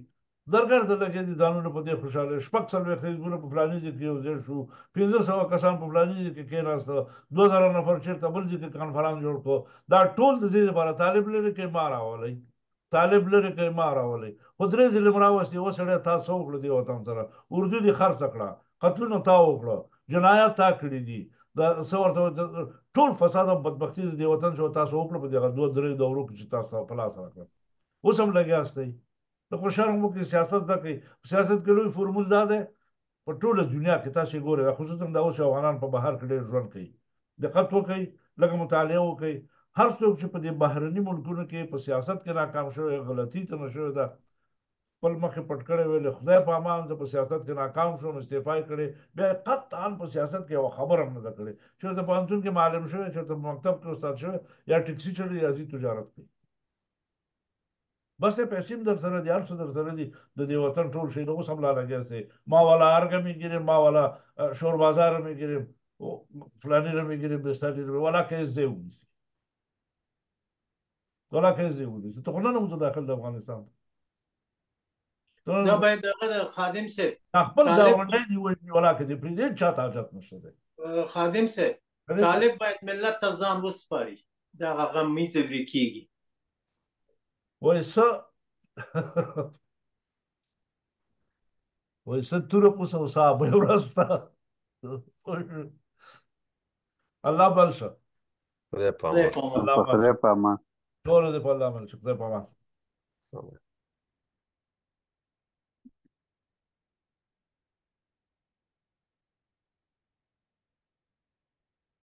درګر د لګې دي دانونه په دې خوشاله شپږ څلوېښت حزبونه په فلاني ځای کې یو ځای شو 1500 کسان په فلاني ځای کې کېناسته 2000 نفر چېرته بل ځای کې کنفرانس جوړ کړو دا ټول د دې لپاره طالب لري کې ما راولئ طالب لري کې ما راولئ خو درې ځلې م راوستې وسړی تا څه وکړه دې وطن سره اردو دې خرڅه کړه قتلونه تا وکړه جنایات تا کړي دي دا څه ورته ټول فساد او بدبختي د دې وطن چې تاسو وکړه په دغه 2-3 دورو کې چې تاسو په لاس راکړه اوس هم لګیاستئ د خو شرم وکړي سیاست زده کوي سیاست کې لوی فورمول دا دی په ټوله دنیا کې تاسو ګورئ خصوصا دا اوس افغانان په بهر کې ډېر ژوند کوي دقت وکړئ لږه مطالعه وکړئ هر څوک چې په دې بهرني ملکونو کې په سیاست کې ناکام شوی غلطي ته نه شوې ده خپل مخې پټ کړی ویلې خدای په امان زه په سیاست کې ناکام شوم استعفا یې کړې بیا قطعا په سیاست کې یوه خبره هم نه ده کړې چېرته پوهنتون کې معلم شوی چېرته په مکتب کې استاد شوی یا ټکسي چلوي یا ځي تجارت کوي بس پیسې هم در سره دي هر څه در سره دي د دې وطن ټول شی اوس هم لا لګیاستئ ما والا ارګه مې ګیرم ما والا شور بازار مې ګیرم فلاني مې ګیرم بستاني والا کیس دی ونیسي والا کیس دی ونیسي ته خو نه نو داخل د افغانستان دا باید دغه خادم صاحب خپل ګاونډی دی وایي ولا کې دی پرېږدي چاته حاجت نشته دی خادم صاحب طالب باید ملت ته ځان وسپاري دغه غمیز ورې کېږي وایي څه وایي څه توره پوسه او صحابه یې ورځ ته الله بل شه خدای په امان خدای په امان ټولو دې په الله باندې شه خدای په امان